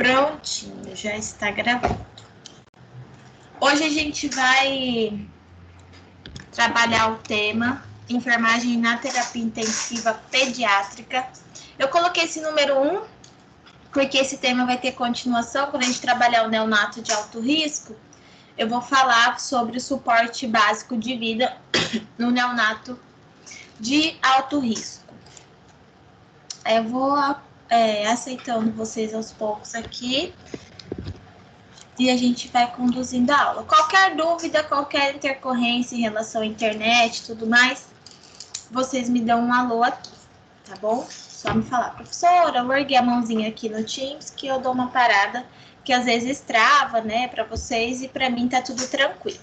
Prontinho, já está gravando. Hoje a gente vai trabalhar o tema enfermagem na terapia intensiva pediátrica. Eu coloquei esse número 1, porque esse tema vai ter continuação. Quando a gente trabalhar o neonato de alto risco, eu vou falar sobre o suporte básico de vida no neonato de alto risco. Eu vou aceitando vocês aos poucos aqui e a gente vai conduzindo a aula. Qualquer dúvida, qualquer intercorrência em relação à internet e tudo mais, vocês me dão um alô aqui, tá bom? Só me falar, professora, eu erguei a mãozinha aqui no Teams que eu dou uma parada, que às vezes trava, né, para vocês, e para mim tá tudo tranquilo.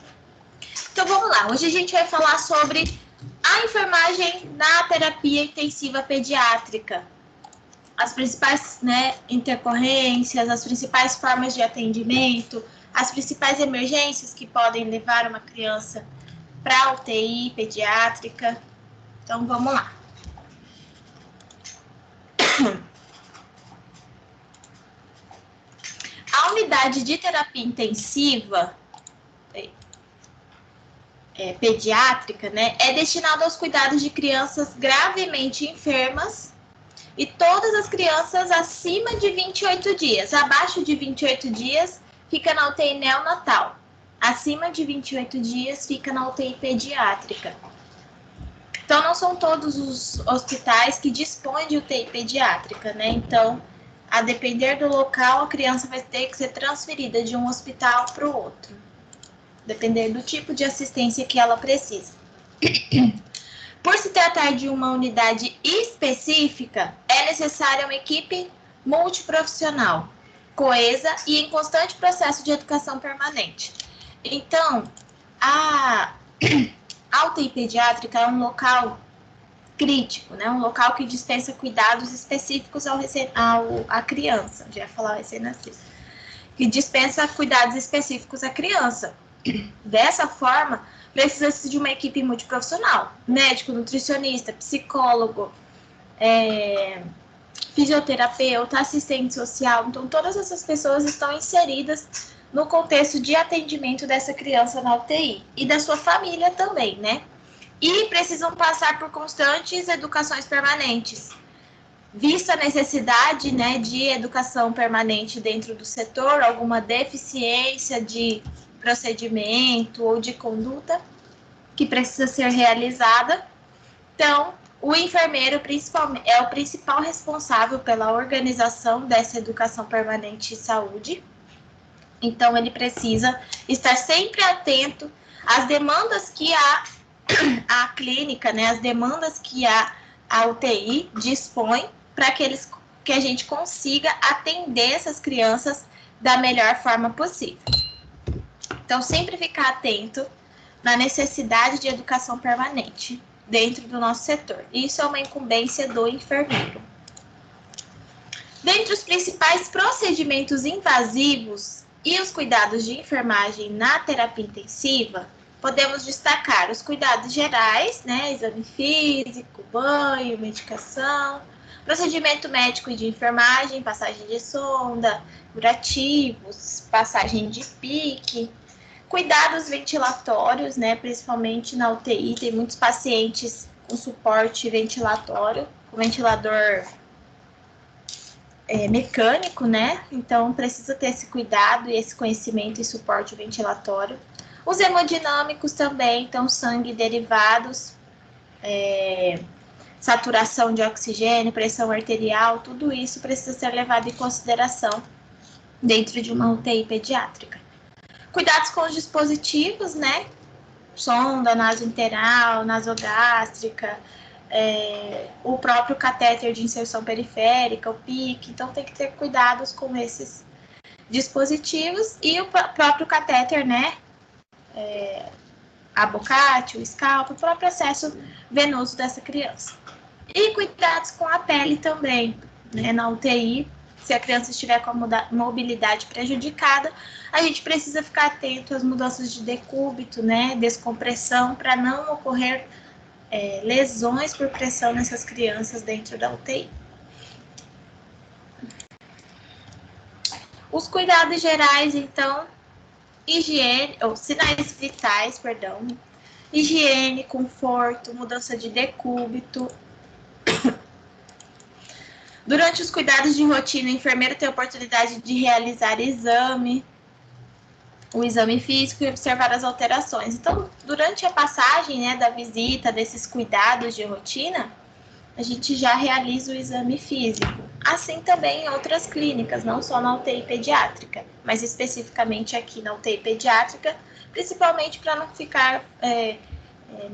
Então vamos lá, hoje a gente vai falar sobre a enfermagem na terapia intensiva pediátrica. As principais, né, intercorrências, as principais formas de atendimento, as principais emergências que podem levar uma criança para UTI pediátrica. Então, vamos lá. A unidade de terapia intensiva pediátrica, né, é destinada aos cuidados de crianças gravemente enfermas e todas as crianças acima de 28 dias. Abaixo de 28 dias fica na UTI neonatal. Acima de 28 dias fica na UTI pediátrica. Então, não são todos os hospitais que dispõem de UTI pediátrica, né? Então, a depender do local, a criança vai ter que ser transferida de um hospital para o outro, dependendo do tipo de assistência que ela precisa. Por se tratar de uma unidade específica, é necessária uma equipe multiprofissional, coesa e em constante processo de educação permanente. Então, a UTI pediátrica é um local crítico, né? Um local que dispensa cuidados específicos à criança, já ia falar recém-nascido, que dispensa cuidados específicos à criança. Dessa forma, precisa-se de uma equipe multiprofissional, médico, nutricionista, psicólogo, fisioterapeuta, assistente social. Então, todas essas pessoas estão inseridas no contexto de atendimento dessa criança na UTI e da sua família também, né? E precisam passar por constantes educações permanentes. Vista a necessidade, né, de educação permanente dentro do setor, alguma deficiência de procedimento ou de conduta que precisa ser realizada. Então, o enfermeiro principalmente é o principal responsável pela organização dessa educação permanente de saúde. Então, ele precisa estar sempre atento às demandas que a clínica, né, as demandas que a UTI dispõe para que a gente consiga atender essas crianças da melhor forma possível. Então, sempre ficar atento na necessidade de educação permanente dentro do nosso setor. Isso é uma incumbência do enfermeiro. Dentre os principais procedimentos invasivos e os cuidados de enfermagem na terapia intensiva, podemos destacar os cuidados gerais, né, exame físico, banho, medicação, procedimento médico e de enfermagem, passagem de sonda, curativos, passagem de pique, cuidados ventilatórios, né, principalmente na UTI, tem muitos pacientes com suporte ventilatório, com ventilador mecânico, né, então precisa ter esse cuidado e esse conhecimento e suporte ventilatório. Os hemodinâmicos também, então sangue e derivados, saturação de oxigênio, pressão arterial, tudo isso precisa ser levado em consideração dentro de uma UTI pediátrica. Cuidados com os dispositivos, né? Sonda nasointeral, nasogástrica, o próprio catéter de inserção periférica, o PIC. Então, tem que ter cuidados com esses dispositivos e o próprio catéter, né? Abocate, o scalp, o próprio acesso venoso dessa criança. E cuidados com a pele também, né? Na UTI, se a criança estiver com a mobilidade prejudicada, a gente precisa ficar atento às mudanças de decúbito, né? Descompressão, para não ocorrer lesões por pressão nessas crianças dentro da UTI. Os cuidados gerais, então, higiene, ou sinais vitais, perdão, higiene, conforto, mudança de decúbito. Durante os cuidados de rotina, o enfermeiro tem a oportunidade de realizar o exame físico e observar as alterações. Então, durante a passagem, né, da visita, desses cuidados de rotina, a gente já realiza o exame físico. Assim também em outras clínicas, não só na UTI pediátrica, mas especificamente aqui na UTI pediátrica, principalmente para não ficar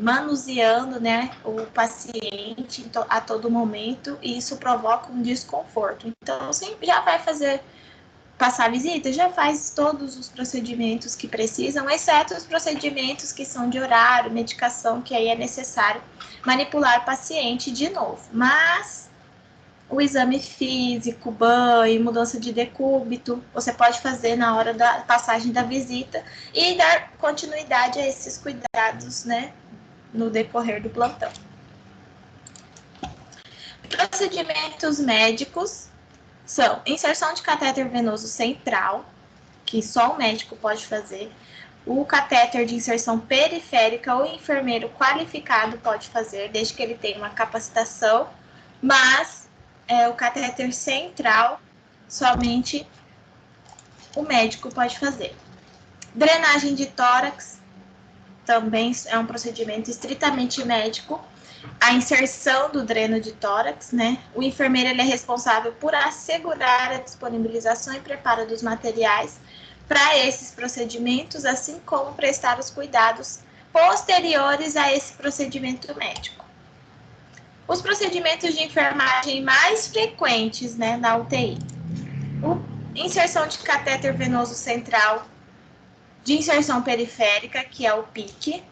manuseando, né, o paciente a todo momento, e isso provoca um desconforto. Então, você já vai passar a visita, já faz todos os procedimentos que precisam, exceto os procedimentos que são de horário, medicação, que aí é necessário manipular o paciente de novo. Mas o exame físico, banho, mudança de decúbito, você pode fazer na hora da passagem da visita e dar continuidade a esses cuidados, né, no decorrer do plantão. Procedimentos médicos são inserção de catéter venoso central, que só o médico pode fazer, o catéter de inserção periférica, o enfermeiro qualificado pode fazer, desde que ele tenha uma capacitação, mas o catéter central, somente o médico pode fazer. Drenagem de tórax, também é um procedimento estritamente médico, a inserção do dreno de tórax, né? O enfermeiro ele é responsável por assegurar a disponibilização e preparo dos materiais para esses procedimentos, assim como prestar os cuidados posteriores a esse procedimento médico. Os procedimentos de enfermagem mais frequentes, né, na UTI. Inserção de catéter venoso central, de inserção periférica, que é o PIC,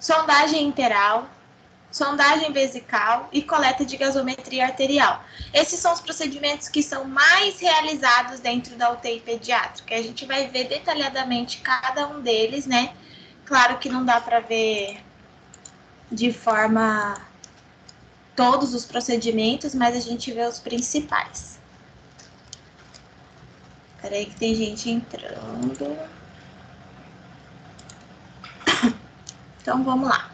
sondagem interal, sondagem vesical e coleta de gasometria arterial. Esses são os procedimentos que são mais realizados dentro da UTI pediátrica. A gente vai ver detalhadamente cada um deles, né? Claro que não dá para ver de forma todos os procedimentos, mas a gente vê os principais. Espera aí que tem gente entrando. Então, vamos lá.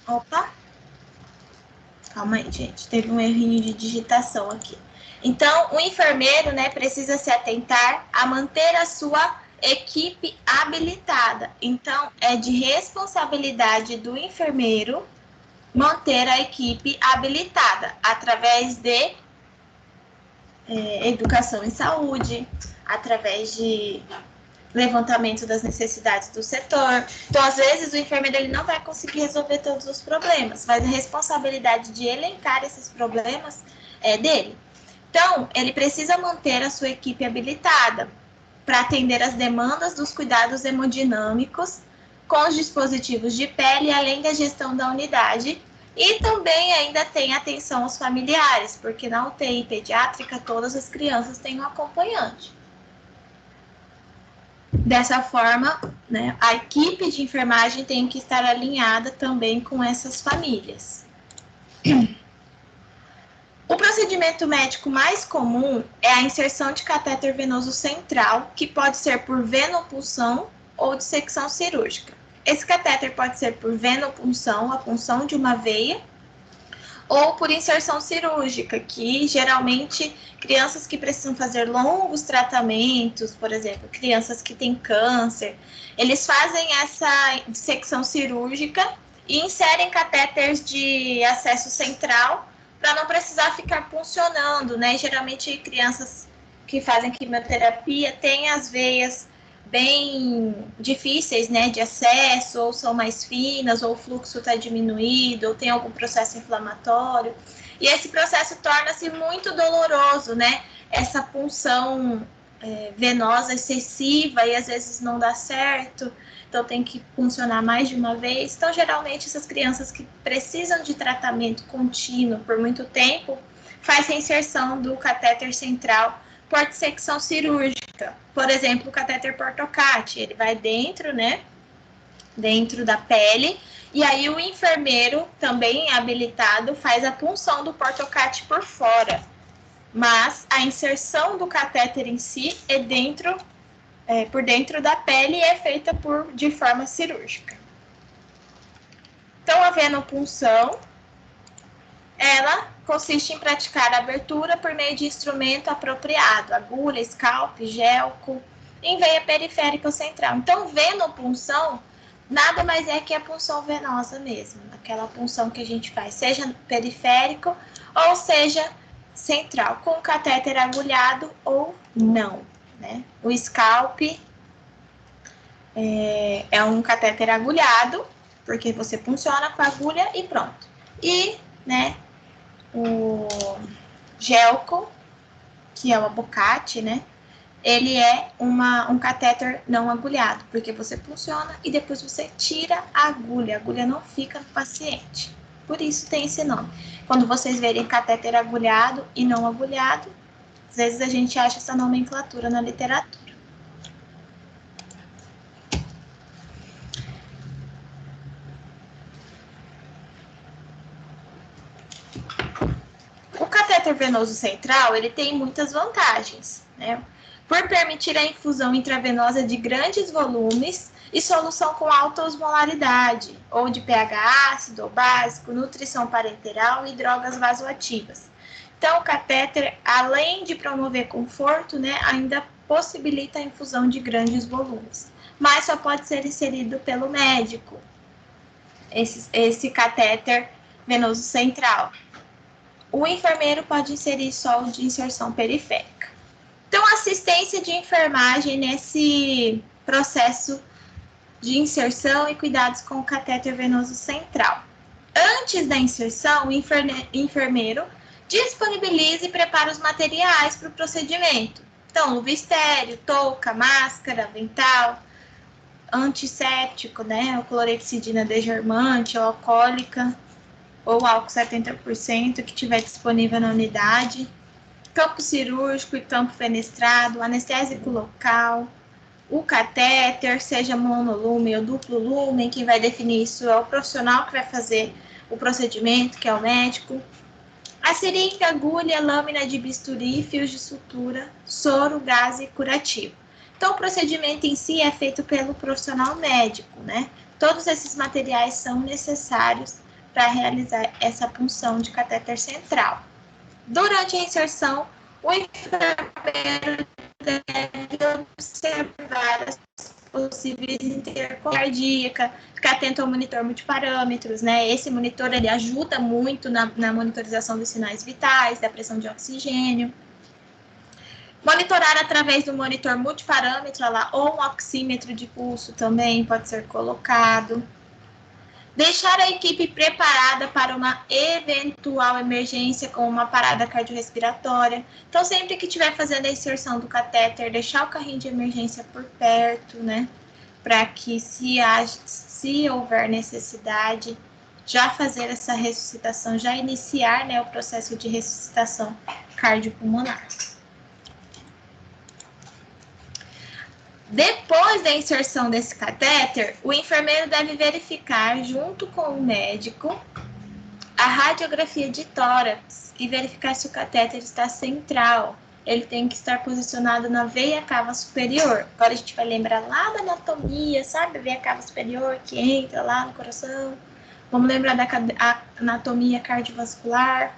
Opa! Calma aí, gente. Teve um errinho de digitação aqui. Então, o enfermeiro, né, precisa se atentar a manter a sua equipe habilitada. Então, é de responsabilidade do enfermeiro manter a equipe habilitada através de educação em saúde, através de levantamento das necessidades do setor. Então, às vezes, o enfermeiro ele não vai conseguir resolver todos os problemas, mas a responsabilidade de elencar esses problemas é dele. Então, ele precisa manter a sua equipe habilitada para atender as demandas dos cuidados hemodinâmicos com os dispositivos de pele, além da gestão da unidade. E também ainda tem atenção aos familiares, porque na UTI pediátrica todas as crianças têm um acompanhante. Dessa forma, né, a equipe de enfermagem tem que estar alinhada também com essas famílias. O procedimento médico mais comum é a inserção de catéter venoso central, que pode ser por venopunção ou dissecção cirúrgica. Esse catéter pode ser por venopunção, a punção de uma veia, ou por inserção cirúrgica, que geralmente crianças que precisam fazer longos tratamentos, por exemplo, crianças que têm câncer, eles fazem essa dissecção cirúrgica e inserem catéteres de acesso central para não precisar ficar puncionando, né? Geralmente crianças que fazem quimioterapia têm as veias bem difíceis, né, de acesso, ou são mais finas, ou o fluxo está diminuído, ou tem algum processo inflamatório. E esse processo torna-se muito doloroso, né? Essa punção venosa excessiva e às vezes não dá certo, então tem que funcionar mais de uma vez. Então, geralmente, essas crianças que precisam de tratamento contínuo por muito tempo, faz a inserção do catéter central por dissecção cirúrgica. Por exemplo, o catéter Portocat, ele vai dentro, né, dentro da pele. E aí o enfermeiro, também habilitado, faz a punção do portocate por fora. Mas a inserção do catéter em si é por dentro da pele e é feita de forma cirúrgica. Então, a venopunção, ela consiste em praticar a abertura por meio de instrumento apropriado, agulha, scalp, gelco, em veia periférica ou central. Então, venopunção nada mais é que a punção venosa mesmo, aquela punção que a gente faz, seja periférico ou seja central, com catéter agulhado ou não, né? O scalp é um catéter agulhado, porque você funciona com a agulha e pronto. E, né, o gelco, que é o abocate, né? Ele é um catéter não agulhado, porque você funciona e depois você tira a agulha não fica no paciente. Por isso tem esse nome. Quando vocês verem catéter agulhado e não agulhado, às vezes a gente acha essa nomenclatura na literatura. O catéter venoso central, ele tem muitas vantagens, né? Por permitir a infusão intravenosa de grandes volumes e solução com alta osmolaridade, ou de pH ácido ou básico, nutrição parenteral e drogas vasoativas. Então, o catéter, além de promover conforto, né, ainda possibilita a infusão de grandes volumes, mas só pode ser inserido pelo médico, esse catéter venoso central. O enfermeiro pode inserir só o de inserção periférica. Então, assistência de enfermagem nesse processo de inserção e cuidados com o catéter venoso central. Antes da inserção, o enfermeiro disponibiliza e prepara os materiais para o procedimento. Então, luva estéreo, touca, máscara, avental, antisséptico, né? O clorexidina desgermante ou alcoólica, ou álcool 70% que tiver disponível na unidade, campo cirúrgico e campo fenestrado, anestésico local, o catéter, seja monolumen ou duplo lumen, quem vai definir isso é o profissional que vai fazer o procedimento, que é o médico, a seringa, agulha, lâmina de bisturi, fios de sutura, soro, gás e curativo. Então, o procedimento em si é feito pelo profissional médico, né? Todos esses materiais são necessários para realizar essa punção de catéter central. Durante a inserção, o enfermeiro deve observar as possíveis intercorrências cardíacas, ficar atento ao monitor multiparâmetros, né? Esse monitor, ele ajuda muito na monitorização dos sinais vitais, da pressão de oxigênio. Monitorar através do monitor multiparâmetro lá, ou um oxímetro de pulso também pode ser colocado. Deixar a equipe preparada para uma eventual emergência com uma parada cardiorrespiratória. Então, sempre que estiver fazendo a inserção do catéter, deixar o carrinho de emergência por perto, né? Para que, se houver necessidade, já fazer essa ressuscitação, já iniciar, né, o processo de ressuscitação cardiopulmonar. Depois da inserção desse catéter, o enfermeiro deve verificar, junto com o médico, a radiografia de tórax e verificar se o catéter está central. Ele tem que estar posicionado na veia cava superior. Agora a gente vai lembrar lá da anatomia, sabe? A veia cava superior que entra lá no coração. Vamos lembrar da anatomia cardiovascular.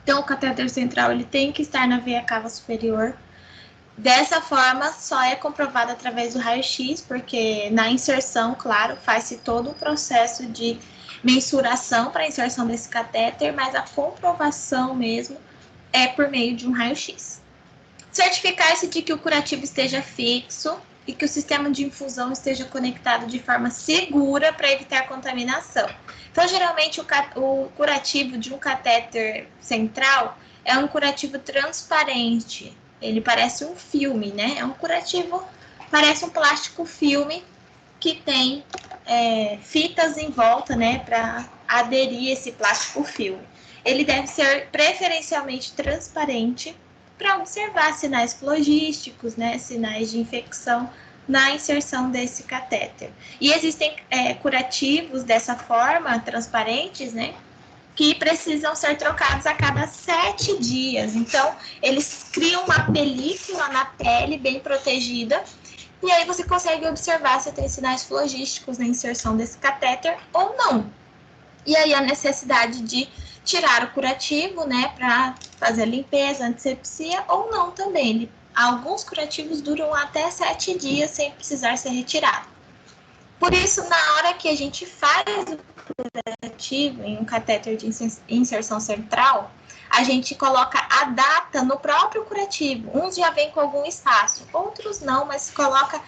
Então, o catéter central, ele tem que estar na veia cava superior. Dessa forma, só é comprovado através do raio-x, porque na inserção, claro, faz-se todo o processo de mensuração para a inserção desse catéter, mas a comprovação mesmo é por meio de um raio-x. Certificar-se de que o curativo esteja fixo e que o sistema de infusão esteja conectado de forma segura para evitar contaminação. Então, geralmente, o curativo de um catéter central é um curativo transparente. Ele parece um filme, né? É um curativo, parece um plástico filme que tem fitas em volta, né? Para aderir esse plástico filme. Ele deve ser preferencialmente transparente para observar sinais flogísticos, né? Sinais de infecção na inserção desse catéter. E existem curativos dessa forma, transparentes, né? Que precisam ser trocados a cada 7 dias. Então, eles criam uma película na pele bem protegida, e aí você consegue observar se tem sinais flogísticos na inserção desse catéter ou não. E aí a necessidade de tirar o curativo, né, para fazer a limpeza, antisepsia, ou não também. Alguns curativos duram até 7 dias sem precisar ser retirado. Por isso, na hora que a gente faz o curativo em um catéter de inserção central, a gente coloca a data no próprio curativo. Uns já vem com algum espaço, outros não, mas coloca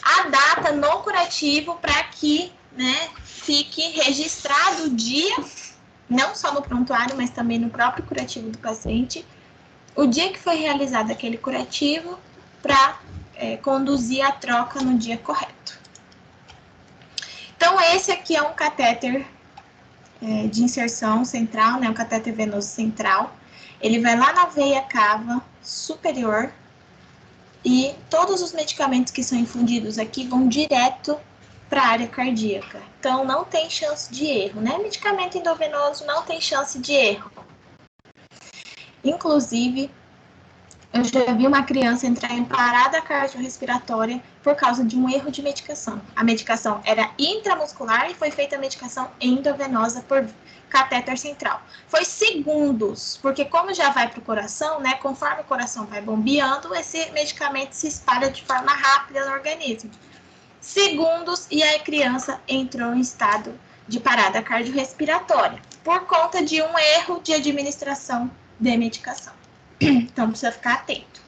a data no curativo para que, né, fique registrado o dia, não só no prontuário, mas também no próprio curativo do paciente, o dia que foi realizado aquele curativo para conduzir a troca no dia correto. Então, esse aqui é um catéter de inserção central, né, um catéter venoso central. Ele vai lá na veia cava superior e todos os medicamentos que são infundidos aqui vão direto para a área cardíaca. Então, não tem chance de erro, né? Medicamento endovenoso não tem chance de erro. Inclusive, eu já vi uma criança entrar em parada cardiorrespiratória por causa de um erro de medicação. A medicação era intramuscular e foi feita a medicação endovenosa por catéter central. Foi segundos, porque como já vai para o coração, né? Conforme o coração vai bombeando, esse medicamento se espalha de forma rápida no organismo. Segundos, e a criança entrou em estado de parada cardiorrespiratória por conta de um erro de administração de medicação. Então, precisa ficar atento.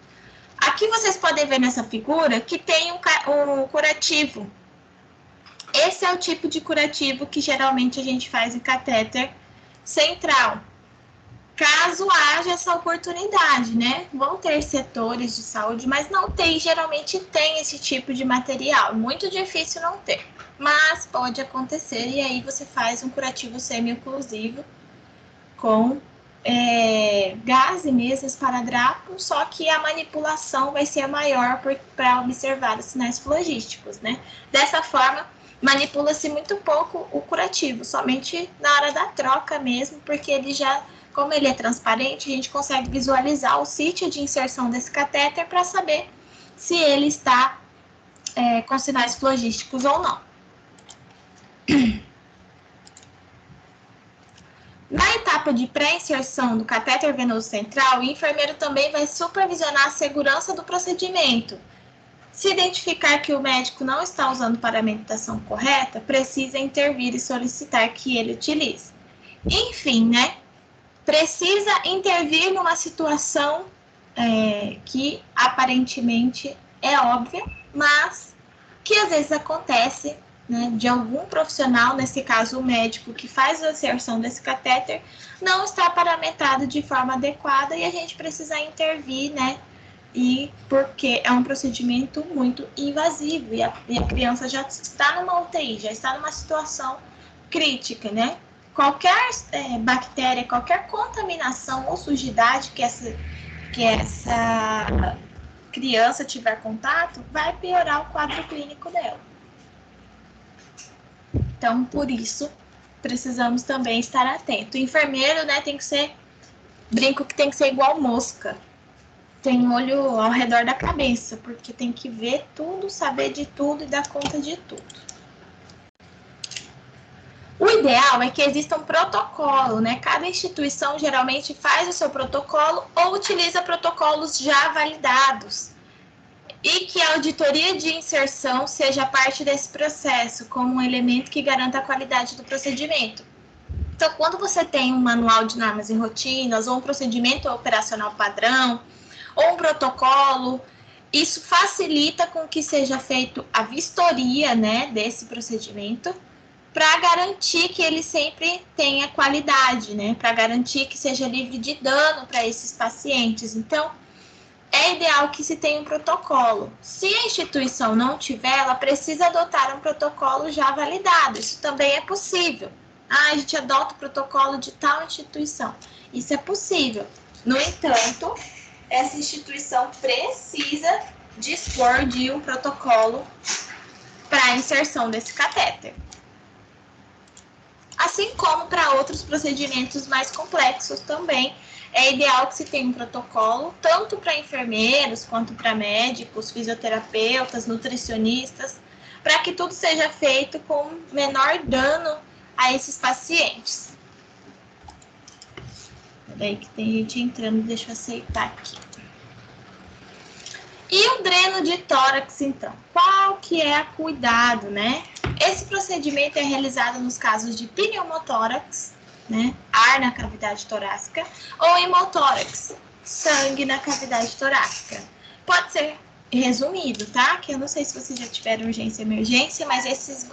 Aqui vocês podem ver nessa figura que tem um curativo. Esse é o tipo de curativo que geralmente a gente faz em catéter central. Caso haja essa oportunidade, né? Vão ter setores de saúde, mas não tem, geralmente tem esse tipo de material. Muito difícil não ter, mas pode acontecer, e aí você faz um curativo semi-oclusivo com gás e mesas esparadrapo, só que a manipulação vai ser maior para observar os sinais flogísticos, né? Dessa forma, manipula-se muito pouco o curativo, somente na hora da troca mesmo, porque ele já, como ele é transparente, a gente consegue visualizar o sítio de inserção desse catéter para saber se ele está com sinais flogísticos ou não. Na etapa de pré-inserção do catéter venoso central, o enfermeiro também vai supervisionar a segurança do procedimento. Se identificar que o médico não está usando paramentação correta, precisa intervir e solicitar que ele utilize. Enfim, né? Precisa intervir numa situação que aparentemente é óbvia, mas que às vezes acontece, né, de algum profissional, nesse caso o médico que faz a inserção desse catéter, não está paramentado de forma adequada e a gente precisa intervir, né? E porque é um procedimento muito invasivo e a criança já está numa UTI, já está numa situação crítica, né? Qualquer bactéria, qualquer contaminação ou sujidade que essa criança tiver contato, vai piorar o quadro clínico dela. Então, por isso, precisamos também estar atento. O enfermeiro, né, tem que ser, brinco que tem que ser igual mosca. Tem olho ao redor da cabeça, porque tem que ver tudo, saber de tudo e dar conta de tudo. O ideal é que exista um protocolo, né? Cada instituição geralmente faz o seu protocolo ou utiliza protocolos já validados. E que a auditoria de inserção seja parte desse processo, como um elemento que garanta a qualidade do procedimento. Então, quando você tem um manual de normas e rotinas, ou um procedimento operacional padrão, ou um protocolo, isso facilita com que seja feita a vistoria, né, desse procedimento, para garantir que ele sempre tenha qualidade, né, para garantir que seja livre de dano para esses pacientes. Então, é ideal que se tenha um protocolo. Se a instituição não tiver, ela precisa adotar um protocolo já validado. Isso também é possível. A gente adota o protocolo de tal instituição. Isso é possível. No entanto, essa instituição precisa dispor de um protocolo para a inserção desse catéter. Assim como para outros procedimentos mais complexos também, é ideal que se tenha um protocolo, tanto para enfermeiros, quanto para médicos, fisioterapeutas, nutricionistas, para que tudo seja feito com menor dano a esses pacientes. Peraí que tem gente entrando, deixa eu aceitar aqui. E o dreno de tórax, então? Qual que é o cuidado, né? Esse procedimento é realizado nos casos de pneumotórax, né? Ar na cavidade torácica, ou hemotórax, sangue na cavidade torácica. Pode ser resumido, tá? Que eu não sei se vocês já tiveram urgência e emergência, mas essas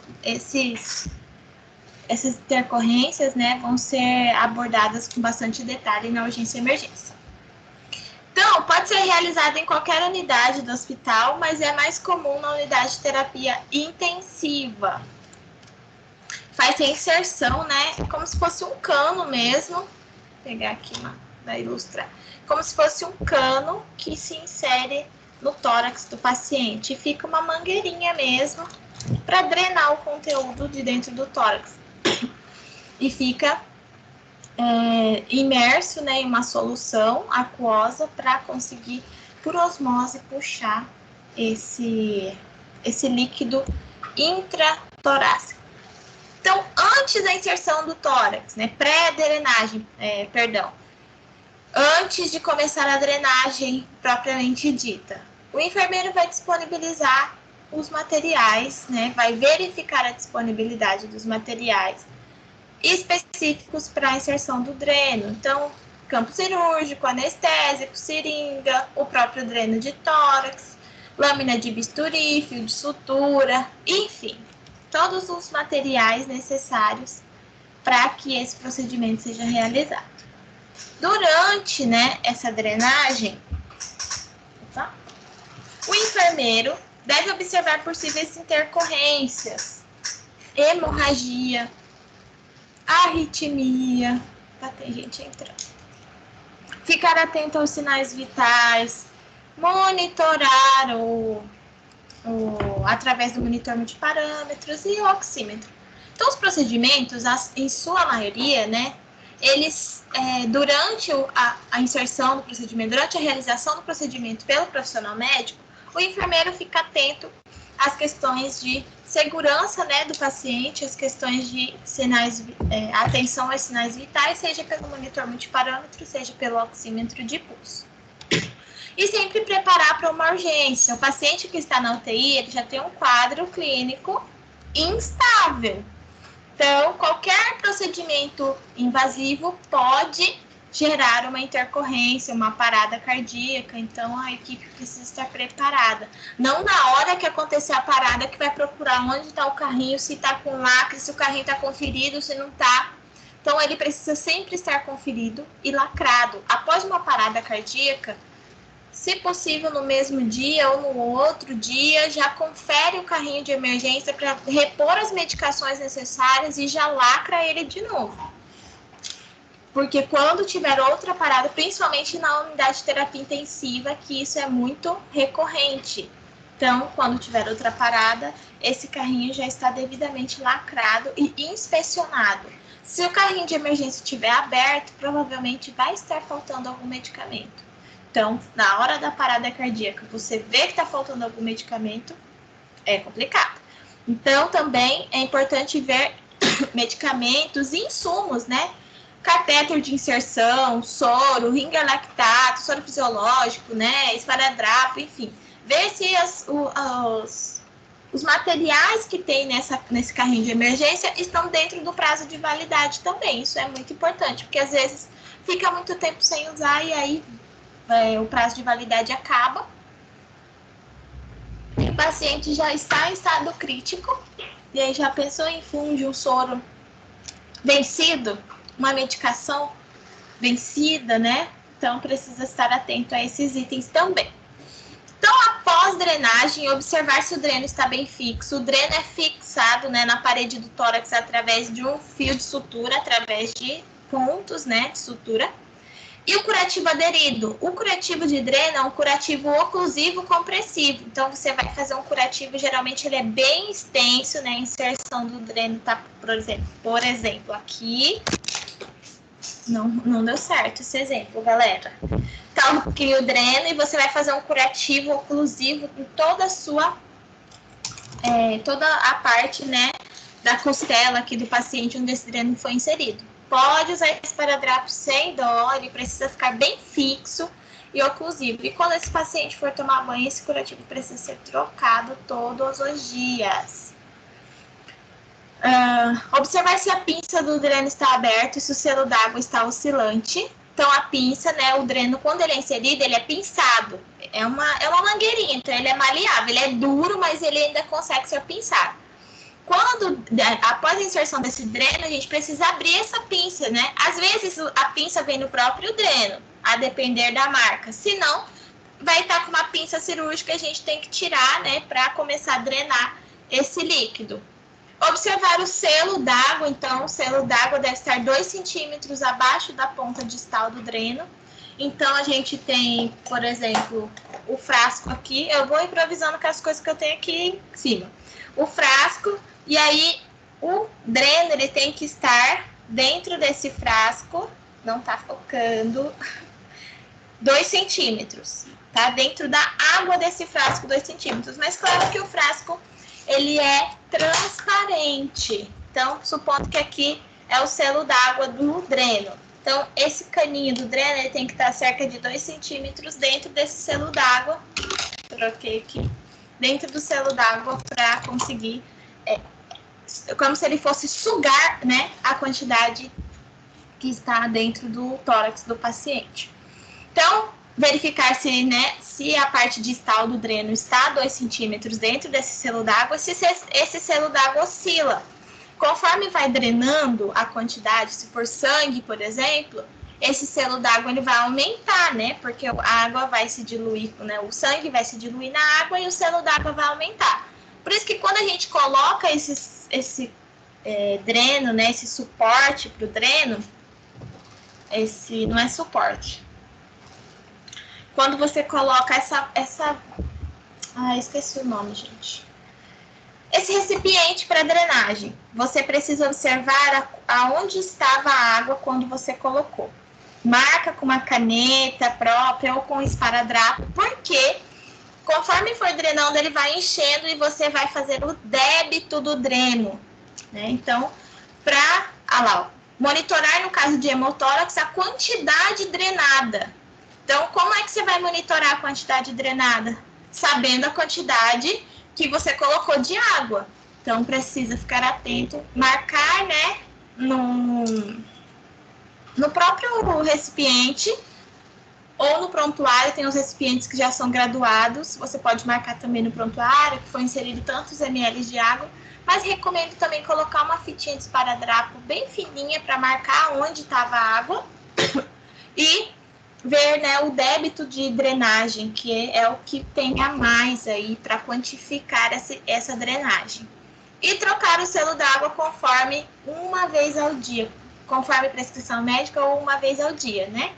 intercorrências, né, vão ser abordadas com bastante detalhe na urgência e emergência. Então, pode ser realizado em qualquer unidade do hospital, mas é mais comum na unidade de terapia intensiva. Faz a inserção, né, como se fosse um cano mesmo. Vou pegar aqui para ilustrar. Como se fosse um cano que se insere no tórax do paciente. E fica uma mangueirinha mesmo para drenar o conteúdo de dentro do tórax. E fica imerso, né, em uma solução aquosa para conseguir, por osmose, puxar esse líquido intratorácico. Então, antes da inserção do tórax, né, pré-drenagem, antes de começar a drenagem propriamente dita, o enfermeiro vai disponibilizar os materiais, né, vai verificar a disponibilidade dos materiais específicos para a inserção do dreno. Então, campo cirúrgico, anestésico, seringa, o próprio dreno de tórax, lâmina de bisturi, fio de sutura, enfim, todos os materiais necessários para que esse procedimento seja realizado. Durante, né, essa drenagem, o enfermeiro deve observar possíveis intercorrências, hemorragia, arritmia, tem gente entrando. Ficar atento aos sinais vitais, monitorar através do monitor multiparâmetros e o oxímetro. Então, os procedimentos, em sua maioria, né, eles, durante a inserção do procedimento, durante a realização do procedimento pelo profissional médico, o enfermeiro fica atento às questões de segurança, né, do paciente, as questões de sinais, atenção aos sinais vitais, seja pelo monitor multiparâmetro, seja pelo oxímetro de pulso. E sempre preparar para uma urgência. O paciente que está na UTI, ele já tem um quadro clínico instável. Então, qualquer procedimento invasivo pode gerar uma intercorrência, uma parada cardíaca. Então, a equipe precisa estar preparada. Não na hora que acontecer a parada que vai procurar onde está o carrinho, se está com lacre, se o carrinho está conferido, se não está. Então, ele precisa sempre estar conferido e lacrado. Após uma parada cardíaca, se possível no mesmo dia ou no outro dia, já confere o carrinho de emergência para repor as medicações necessárias e já lacra ele de novo. Porque quando tiver outra parada, principalmente na unidade de terapia intensiva, que isso é muito recorrente. Então, quando tiver outra parada, esse carrinho já está devidamente lacrado e inspecionado. Se o carrinho de emergência estiver aberto, provavelmente vai estar faltando algum medicamento. Então, na hora da parada cardíaca, você vê que está faltando algum medicamento, é complicado. Então, também é importante ver medicamentos e insumos, né? Catéter de inserção, soro, ringer lactato, soro fisiológico, né? Esparadrapo, enfim. Ver se os materiais que tem nesse carrinho de emergência estão dentro do prazo de validade também. Isso é muito importante, porque às vezes fica muito tempo sem usar e aí o prazo de validade acaba. E o paciente já está em estado crítico. E aí já pensou em fundir um soro vencido? Uma medicação vencida, né? Então, precisa estar atento a esses itens também. Então, após drenagem, observar se o dreno está bem fixo. O dreno é fixado, né, na parede do tórax através de um fio de sutura, através de pontos, né, de sutura. E o curativo aderido? O curativo de dreno é um curativo oclusivo compressivo. Então, você vai fazer um curativo, geralmente ele é bem extenso, né? A inserção do dreno tá, por exemplo, aqui. Não deu certo esse exemplo, galera. Tá aqui o dreno e você vai fazer um curativo oclusivo em toda a sua... toda a parte, né? Da costela aqui do paciente onde esse dreno foi inserido. Pode usar esparadrapo sem dó, ele precisa ficar bem fixo e oclusivo. E quando esse paciente for tomar banho, esse curativo precisa ser trocado todos os dias. Observar se a pinça do dreno está aberta e se o selo d'água está oscilante. Então, a pinça, né, o dreno, quando ele é inserido, ele é pinçado. É uma mangueirinha, então ele é maleável. Ele é duro, mas ele ainda consegue ser pinçado. Após a inserção desse dreno, a gente precisa abrir essa pinça, né? Às vezes, a pinça vem no próprio dreno, a depender da marca. Se não, vai estar com uma pinça cirúrgica que a gente tem que tirar, né? Para começar a drenar esse líquido. Observar o selo d'água. Então, o selo d'água deve estar 2 centímetros abaixo da ponta distal do dreno. Então, a gente tem, por exemplo, o frasco aqui. Eu vou improvisando com as coisas que eu tenho aqui em cima. O frasco, e aí o dreno ele tem que estar dentro desse frasco, não tá focando, 2 centímetros, tá? Dentro da água desse frasco, 2 centímetros. Mas claro que o frasco, ele é transparente. Então, supondo que aqui é o selo d'água do dreno. Então, esse caninho do dreno, ele tem que estar cerca de 2 centímetros dentro desse selo d'água. Troquei aqui. Dentro do selo d'água para conseguir, como se ele fosse sugar, né, a quantidade que está dentro do tórax do paciente. Então, verificar se, né, se a parte distal do dreno está a 2 centímetros dentro desse selo d'água, se esse selo d'água oscila. Conforme vai drenando a quantidade, se for sangue, por exemplo, esse selo d'água ele vai aumentar, né? Porque a água vai se diluir, né? O sangue vai se diluir na água e o selo d'água vai aumentar. Por isso que quando a gente coloca esse dreno, né? Esse suporte para o dreno, não é suporte. Quando você coloca esqueci o nome, gente. Esse recipiente para drenagem, você precisa observar aonde estava a água quando você colocou. Marca com uma caneta própria ou com esparadrapo, porque conforme for drenando, ele vai enchendo e você vai fazer o débito do dreno, né? Então, para monitorar, no caso de hemotórax, a quantidade drenada. Então, como é que você vai monitorar a quantidade drenada? Sabendo a quantidade que você colocou de água. Então, precisa ficar atento, marcar, né, no próprio recipiente ou no prontuário. Tem os recipientes que já são graduados, você pode marcar também no prontuário que foi inserido tantos ml de água, mas recomendo também colocar uma fitinha de esparadrapo bem fininha para marcar onde estava a água e ver, né, o débito de drenagem, que é o que tem a mais aí para quantificar essa drenagem. E trocar o selo d'água conforme uma vez ao dia, conforme prescrição médica ou uma vez ao dia, né?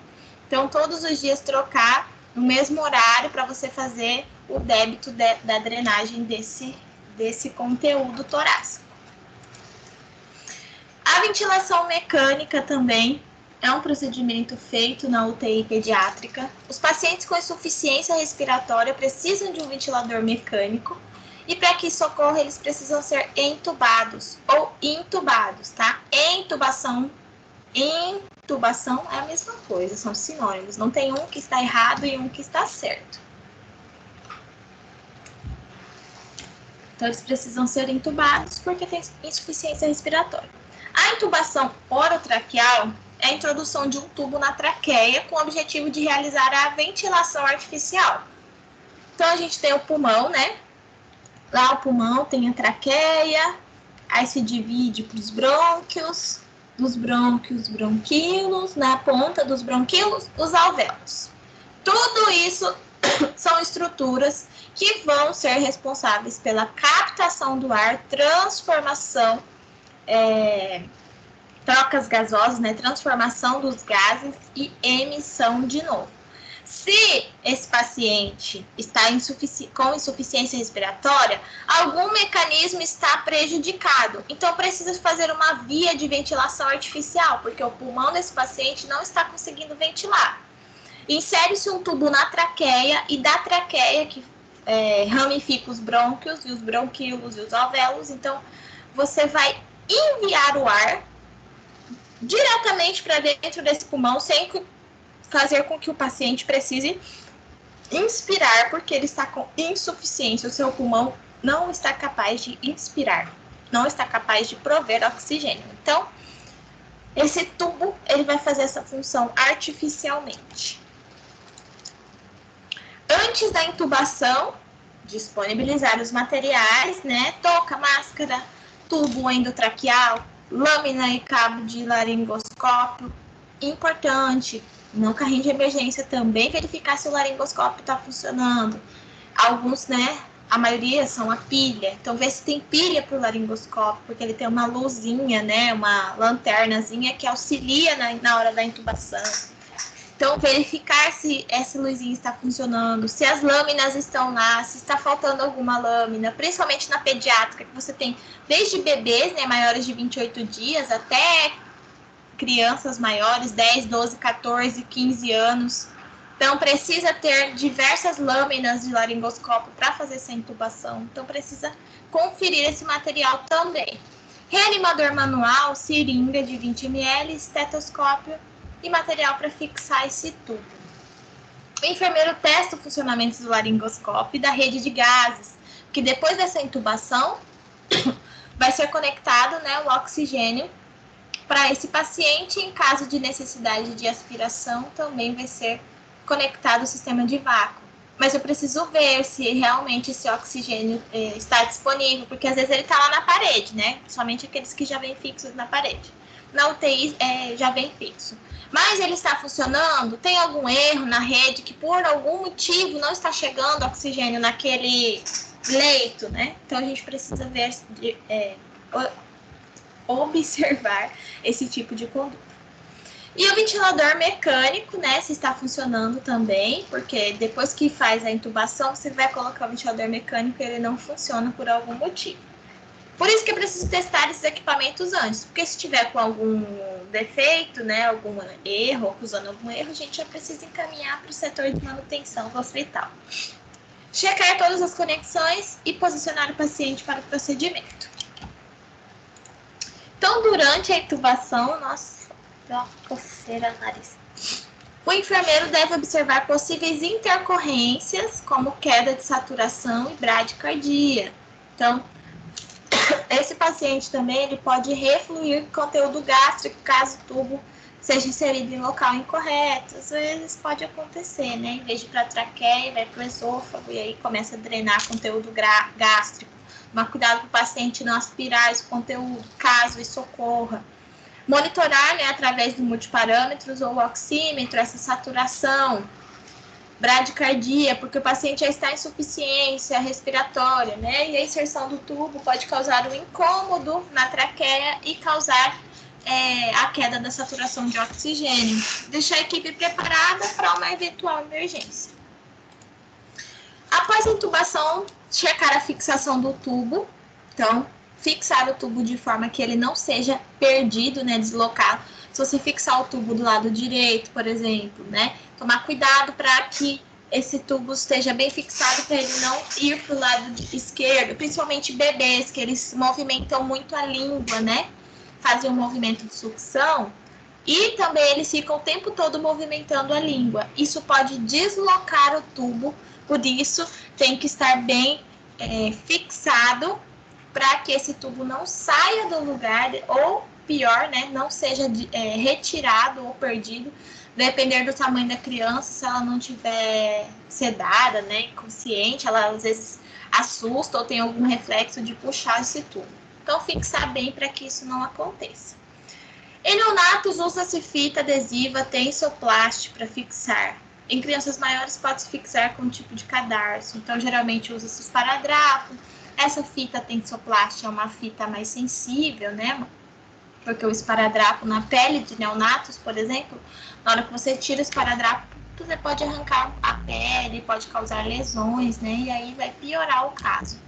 Então, todos os dias trocar no mesmo horário para você fazer o débito da drenagem desse conteúdo torácico. A ventilação mecânica também é um procedimento feito na UTI pediátrica. Os pacientes com insuficiência respiratória precisam de um ventilador mecânico e para que isso ocorra, eles precisam ser entubados ou intubados, tá? Intubação é a mesma coisa, são sinônimos. Não tem um que está errado e um que está certo. Então, eles precisam ser entubados porque tem insuficiência respiratória. A intubação orotraqueal é a introdução de um tubo na traqueia com o objetivo de realizar a ventilação artificial. Então, a gente tem o pulmão, né? Lá o pulmão tem a traqueia, aí se divide para os brônquios, dos brônquios, bronquíolos, na ponta dos bronquíolos, os alvéolos. Tudo isso são estruturas que vão ser responsáveis pela captação do ar, transformação trocas gasosas, né, transformação dos gases e emissão de novo. Se esse paciente está com insuficiência respiratória, algum mecanismo está prejudicado. Então, precisa fazer uma via de ventilação artificial, porque o pulmão desse paciente não está conseguindo ventilar. Insere-se um tubo na traqueia e da traqueia, que ramifica os brônquios e os bronquíolos e os alvéolos. Então, você vai enviar o ar diretamente para dentro desse pulmão, sem fazer com que o paciente precise inspirar, porque ele está com insuficiência. O seu pulmão não está capaz de inspirar, não está capaz de prover oxigênio. Então, esse tubo, ele vai fazer essa função artificialmente. Antes da intubação, disponibilizar os materiais, né? Touca, máscara, tubo endotraqueal, lâmina e cabo de laringoscópio. Importante, no carrinho de emergência também verificar se o laringoscópio está funcionando. Alguns, né? A maioria são a pilha. Então, vê se tem pilha para o laringoscópio, porque ele tem uma luzinha, né? Uma lanternazinha que auxilia na hora da intubação. Então, verificar se essa luzinha está funcionando, se as lâminas estão lá, se está faltando alguma lâmina, principalmente na pediátrica, que você tem desde bebês, né, maiores de 28 dias, até crianças maiores, 10, 12, 14, 15 anos. Então, precisa ter diversas lâminas de laringoscópio para fazer essa intubação. Então, precisa conferir esse material também. Reanimador manual, seringa de 20 ml, estetoscópio e material para fixar esse tubo. O enfermeiro testa o funcionamento do laringoscópio e da rede de gases, que depois dessa intubação vai ser conectado, né, o oxigênio para esse paciente. Em caso de necessidade de aspiração, também vai ser conectado o sistema de vácuo. Mas eu preciso ver se realmente esse oxigênio está disponível, porque às vezes ele está lá na parede, né? Somente aqueles que já vêm fixos na parede. Na UTI já vem fixo. Mas ele está funcionando? Tem algum erro na rede que por algum motivo não está chegando oxigênio naquele leito, né? Então a gente precisa ver, observar esse tipo de conduta. E o ventilador mecânico, né, se está funcionando também, porque depois que faz a intubação, você vai colocar o ventilador mecânico e ele não funciona por algum motivo. Por isso que é preciso testar esses equipamentos antes, porque se tiver com algum defeito, né, algum erro, acusando algum erro, a gente já precisa encaminhar para o setor de manutenção do hospital. Checar todas as conexões e posicionar o paciente para o procedimento. Então, durante a intubação, nossa, deu uma coceira na nariz. O enfermeiro deve observar possíveis intercorrências, como queda de saturação e bradicardia. Então, esse paciente também ele pode refluir conteúdo gástrico caso o tubo seja inserido em local incorreto. Às vezes pode acontecer, né? Em vez de ir para a traqueia, vai para o esôfago e aí começa a drenar conteúdo gástrico. Mas cuidado para o paciente não aspirar esse conteúdo, caso isso ocorra. Monitorar, né, através do multiparâmetros ou oxímetro, essa saturação, bradicardia, porque o paciente já está em insuficiência respiratória, né? E a inserção do tubo pode causar um incômodo na traqueia e causar a queda da saturação de oxigênio. Deixar a equipe preparada para uma eventual emergência. Após a intubação, checar a fixação do tubo. Então, fixar o tubo de forma que ele não seja perdido, né, deslocado. Se você fixar o tubo do lado direito, por exemplo, né, tomar cuidado para que esse tubo esteja bem fixado para ele não ir para o lado esquerdo, principalmente bebês, que eles movimentam muito a língua, né, fazem um movimento de sucção e também eles ficam o tempo todo movimentando a língua. Isso pode deslocar o tubo, por isso tem que estar bem fixado para que esse tubo não saia do lugar ou pior, né, não seja retirado ou perdido, depender do tamanho da criança. Se ela não tiver sedada, né, inconsciente, ela às vezes assusta ou tem algum reflexo de puxar esse tubo. Então, fixar bem para que isso não aconteça. Em neonatos, usa-se fita adesiva tensoplast para fixar. Em crianças maiores, pode-se fixar com um tipo de cadarço. Então, geralmente, usa-se esparadrapo. Essa fita tensoplast é uma fita mais sensível, né? porque o esparadrapo na pele de neonatos, por exemplo, na hora que você tira o esparadrapo, você pode arrancar a pele, pode causar lesões, né? E aí vai piorar o caso.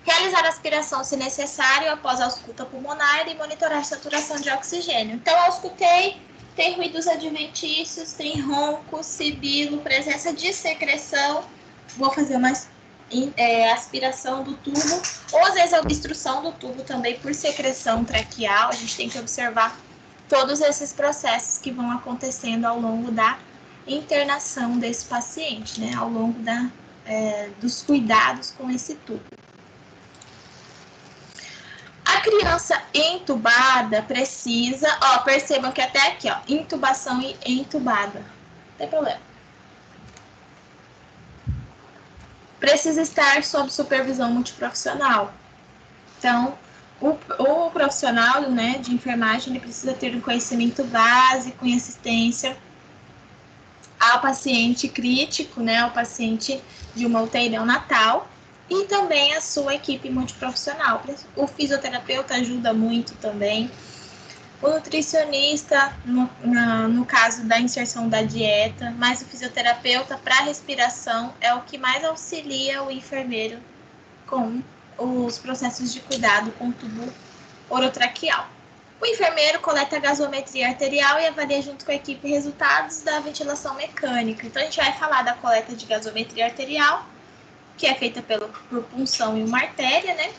Realizar aspiração, se necessário, após a ausculta pulmonar e monitorar a saturação de oxigênio. Então, eu auscultei, tem ruídos adventícios, tem ronco, sibilo, presença de secreção. Vou fazer uma aspiração do tubo, ou às vezes a obstrução do tubo também por secreção traqueal. A gente tem que observar todos esses processos que vão acontecendo ao longo da internação desse paciente, né? Ao longo dos cuidados com esse tubo. A criança entubada precisa, percebam que até aqui, intubação e entubada, não tem problema. Precisa estar sob supervisão multiprofissional. Então, o profissional, né, de enfermagem, ele precisa ter um conhecimento básico em assistência ao paciente crítico, né, ao paciente de uma UTI neonatal, e também a sua equipe multiprofissional. O fisioterapeuta ajuda muito também. O nutricionista, no caso da inserção da dieta, mas o fisioterapeuta para respiração é o que mais auxilia o enfermeiro com os processos de cuidado com o tubo orotraqueal. O enfermeiro coleta a gasometria arterial e avalia junto com a equipe resultados da ventilação mecânica. Então, a gente vai falar da coleta de gasometria arterial, que é feita por punção em uma artéria, né?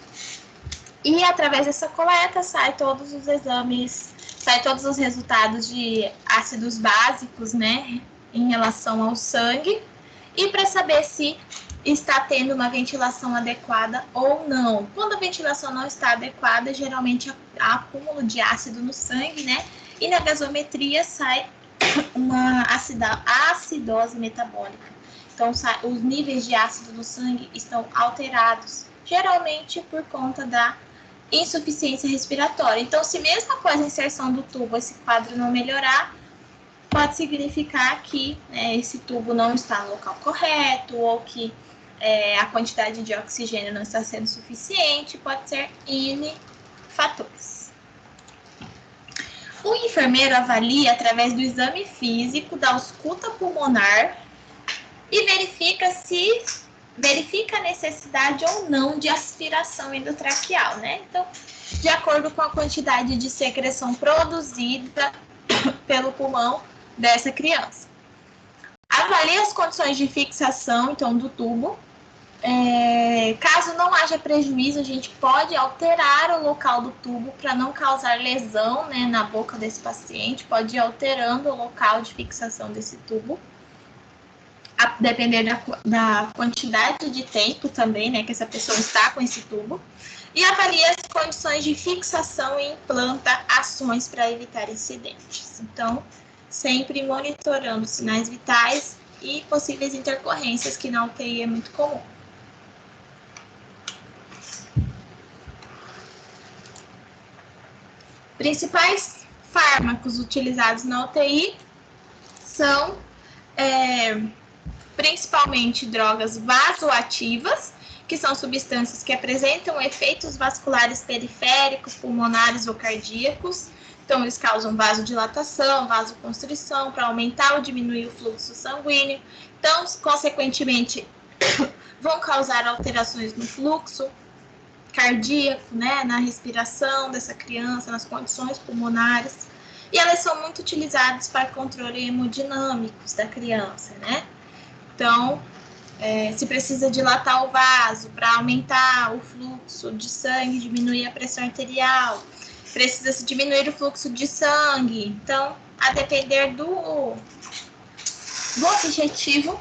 E através dessa coleta sai todos os exames, sai todos os resultados de ácidos básicos, né? Em relação ao sangue. E para saber se está tendo uma ventilação adequada ou não. Quando a ventilação não está adequada, geralmente há acúmulo de ácido no sangue, né? E na gasometria sai uma acidose metabólica. Então, os níveis de ácido no sangue estão alterados, geralmente por conta da insuficiência respiratória. Então, se mesmo após a inserção do tubo esse quadro não melhorar, pode significar que esse tubo não está no local correto ou que a quantidade de oxigênio não está sendo suficiente, pode ser N fatores. O enfermeiro avalia através do exame físico, da ausculta pulmonar e verifica a necessidade ou não de aspiração endotraqueal, né? Então, de acordo com a quantidade de secreção produzida pelo pulmão dessa criança. Avalia as condições de fixação, então, do tubo. Caso não haja prejuízo, a gente pode alterar o local do tubo para não causar lesão, né, na boca desse paciente, pode ir alterando o local de fixação desse tubo, a depender da quantidade de tempo também, né, que essa pessoa está com esse tubo, e avalia as condições de fixação e implanta ações para evitar incidentes. Então, sempre monitorando sinais vitais e possíveis intercorrências, que na UTI é muito comum. Principais fármacos utilizados na UTI são principalmente drogas vasoativas, que são substâncias que apresentam efeitos vasculares periféricos, pulmonares ou cardíacos. Então, eles causam vasodilatação, vasoconstrição, para aumentar ou diminuir o fluxo sanguíneo. Então, consequentemente, vão causar alterações no fluxo cardíaco, né, na respiração dessa criança, nas condições pulmonares. E elas são muito utilizadas para controle hemodinâmicos da criança, né? Então, se precisa dilatar o vaso para aumentar o fluxo de sangue, diminuir a pressão arterial, precisa-se diminuir o fluxo de sangue. Então, a depender do objetivo,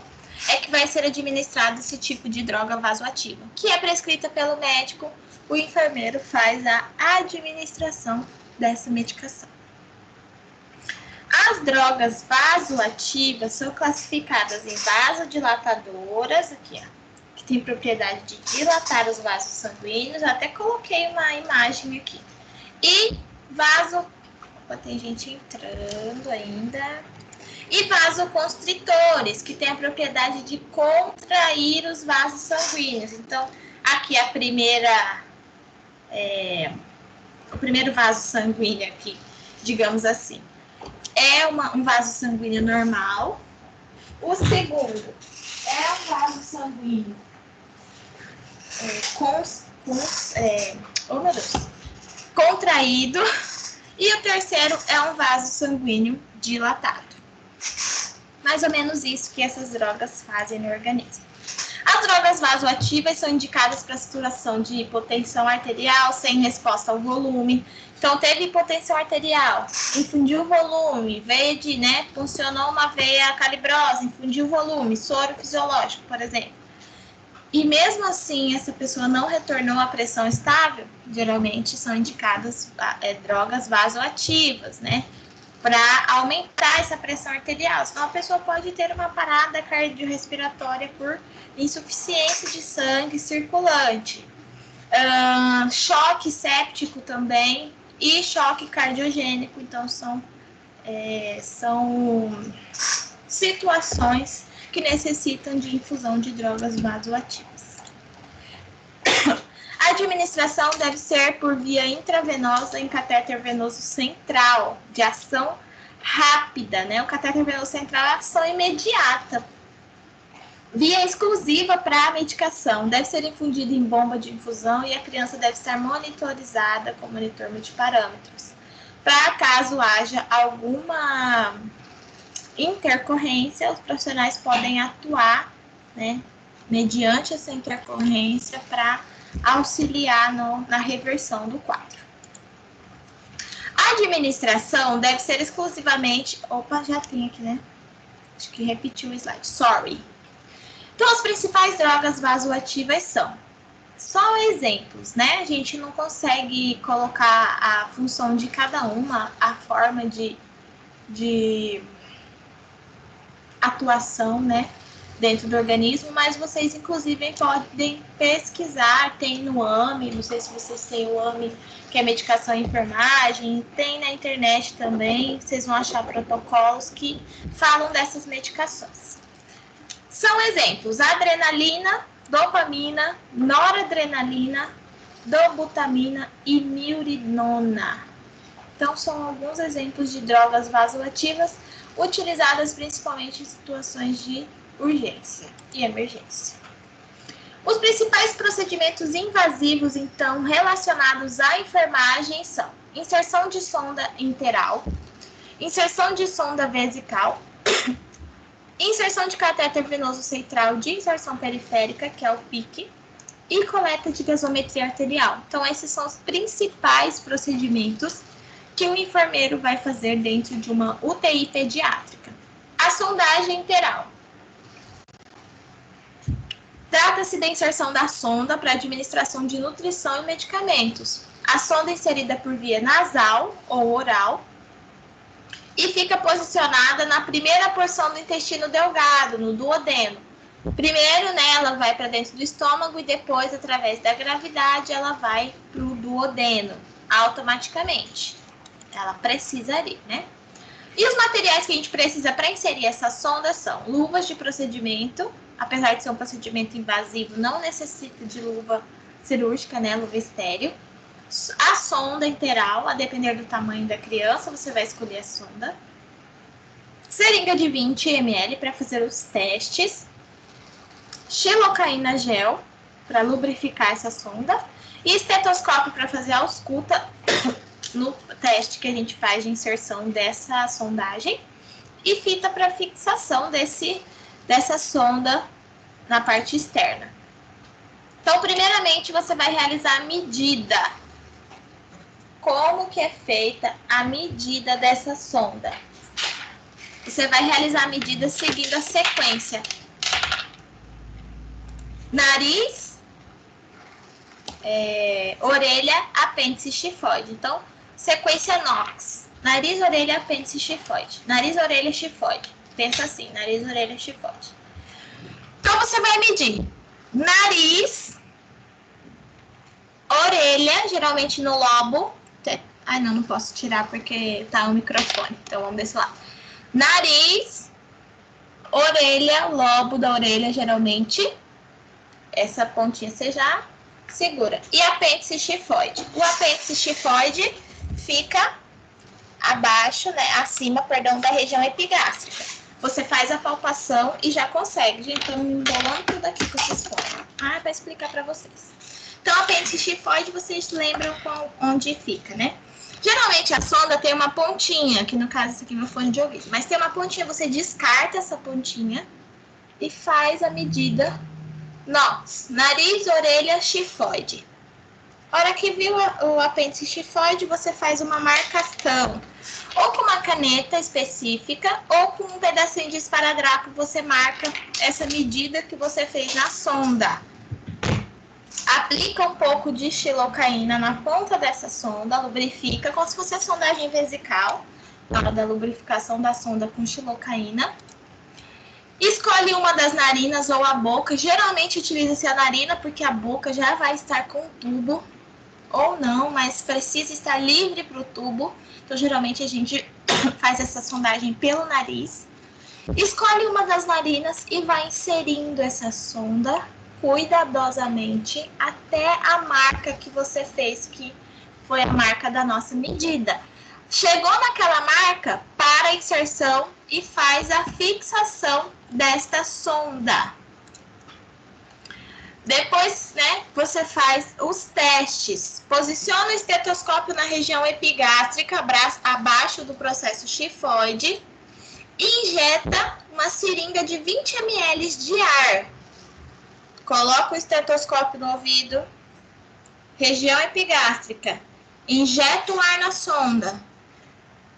é que vai ser administrado esse tipo de droga vasoativa, que é prescrita pelo médico, o enfermeiro faz a administração dessa medicação. As drogas vasoativas são classificadas em vasodilatadoras, aqui, que tem propriedade de dilatar os vasos sanguíneos, até coloquei uma imagem aqui. E tem gente entrando ainda. E vasoconstritores, que tem a propriedade de contrair os vasos sanguíneos. Então, aqui a primeira o primeiro vaso sanguíneo aqui, digamos assim, é um vaso sanguíneo normal. O segundo é um vaso sanguíneo contraído. E o terceiro é um vaso sanguíneo dilatado. Mais ou menos isso que essas drogas fazem no organismo. As drogas vasoativas são indicadas para situação de hipotensão arterial sem resposta ao volume. Então, teve hipotensão arterial, infundiu o volume, funcionou uma veia calibrosa, infundiu o volume, soro fisiológico, por exemplo. E mesmo assim, essa pessoa não retornou à pressão estável, geralmente são indicadas drogas vasoativas, né? Para aumentar essa pressão arterial. Senão a pessoa pode ter uma parada cardiorrespiratória por insuficiência de sangue circulante. Choque séptico também e choque cardiogênico. Então, são situações que necessitam de infusão de drogas vasoativas. A administração deve ser por via intravenosa em catéter venoso central, de ação rápida, né? O catéter venoso central é ação imediata. Via exclusiva para a medicação, deve ser infundida em bomba de infusão e a criança deve estar monitorizada com monitor multiparâmetros. Para caso haja alguma intercorrência, os profissionais podem atuar, né, mediante essa intercorrência para auxiliar na reversão do quadro. A administração deve ser exclusivamente... Opa, já tem aqui, né? Acho que repetiu o slide. Sorry. Então, as principais drogas vasoativas são só exemplos, né? A gente não consegue colocar a função de cada uma, a forma de atuação, né, dentro do organismo, mas vocês, inclusive, podem pesquisar, tem no AME, não sei se vocês têm o AME, que é medicação e enfermagem, tem na internet também, vocês vão achar protocolos que falam dessas medicações. São exemplos: adrenalina, dopamina, noradrenalina, dobutamina e milrinona. Então, são alguns exemplos de drogas vasoativas utilizadas principalmente em situações de urgência e emergência. Os principais procedimentos invasivos, então, relacionados à enfermagem são inserção de sonda interal, inserção de sonda vesical, inserção de catéter venoso central de inserção periférica, que é o PIC, e coleta de gasometria arterial. Então, esses são os principais procedimentos que o enfermeiro vai fazer dentro de uma UTI pediátrica. A sondagem interal. Trata-se da inserção da sonda para administração de nutrição e medicamentos. A sonda é inserida por via nasal ou oral e fica posicionada na primeira porção do intestino delgado, no duodeno. Primeiro, né, ela vai para dentro do estômago e depois, através da gravidade, ela vai para o duodeno, automaticamente. Ela precisaria, né? E os materiais que a gente precisa para inserir essa sonda são luvas de procedimento, apesar de ser um procedimento invasivo, não necessita de luva cirúrgica, né? Luva estéreo. A sonda interal, a depender do tamanho da criança, você vai escolher a sonda. Seringa de 20 ml para fazer os testes. Xilocaína gel para lubrificar essa sonda. E estetoscópio para fazer a ausculta no teste que a gente faz de inserção dessa sondagem, e fita para fixação dessa sonda na parte externa. Então, primeiramente, você vai realizar a medida. Como que é feita a medida dessa sonda? Você vai realizar a medida seguindo a sequência: nariz, orelha, apêndice chifoide. Então, sequência Knox: nariz, orelha, apêndice chifoide. Nariz, orelha, chifoide. Pensa assim: nariz, orelha, chifoide. Então, você vai medir nariz, orelha, geralmente no lobo. Ai, não posso tirar porque tá o microfone. Então, vamos desse lado. Nariz, orelha, lobo da orelha, geralmente. Essa pontinha seja segura. E apêndice tifoide? O apêndice tifoide fica abaixo, né, acima, perdão, da região epigástrica. Você faz a palpação e já consegue. Gente, tô me embolando tudo aqui com esses pontos. Para explicar para vocês. Então, apêndice tifoide, vocês lembram onde fica, né? Geralmente a sonda tem uma pontinha, que no caso esse aqui é meu fone de ouvido, mas tem uma pontinha, você descarta essa pontinha e faz a medida nariz, orelha, tifoide. Hora que viu o apêndice tifoide, você faz uma marcação, ou com uma caneta específica, ou com um pedacinho de esparadrapo, você marca essa medida que você fez na sonda. Aplica um pouco de xilocaína na ponta dessa sonda, lubrifica, como se fosse a sondagem vesical, na hora da lubrificação da sonda com xilocaína. Escolhe uma das narinas ou a boca, geralmente utiliza-se a narina, porque a boca já vai estar com o tubo, ou não, mas precisa estar livre para o tubo, então geralmente a gente faz essa sondagem pelo nariz. Escolhe uma das narinas e vai inserindo essa sonda cuidadosamente até a marca que você fez, que foi a marca da nossa medida. Chegou naquela marca, para a inserção e faz a fixação desta sonda. Depois, né, você faz os testes. Posiciona o estetoscópio na região epigástrica, abaixo do processo tifoide, e injeta uma seringa de 20 ml de ar. Coloca o estetoscópio no ouvido, região epigástrica, injeta o ar na sonda.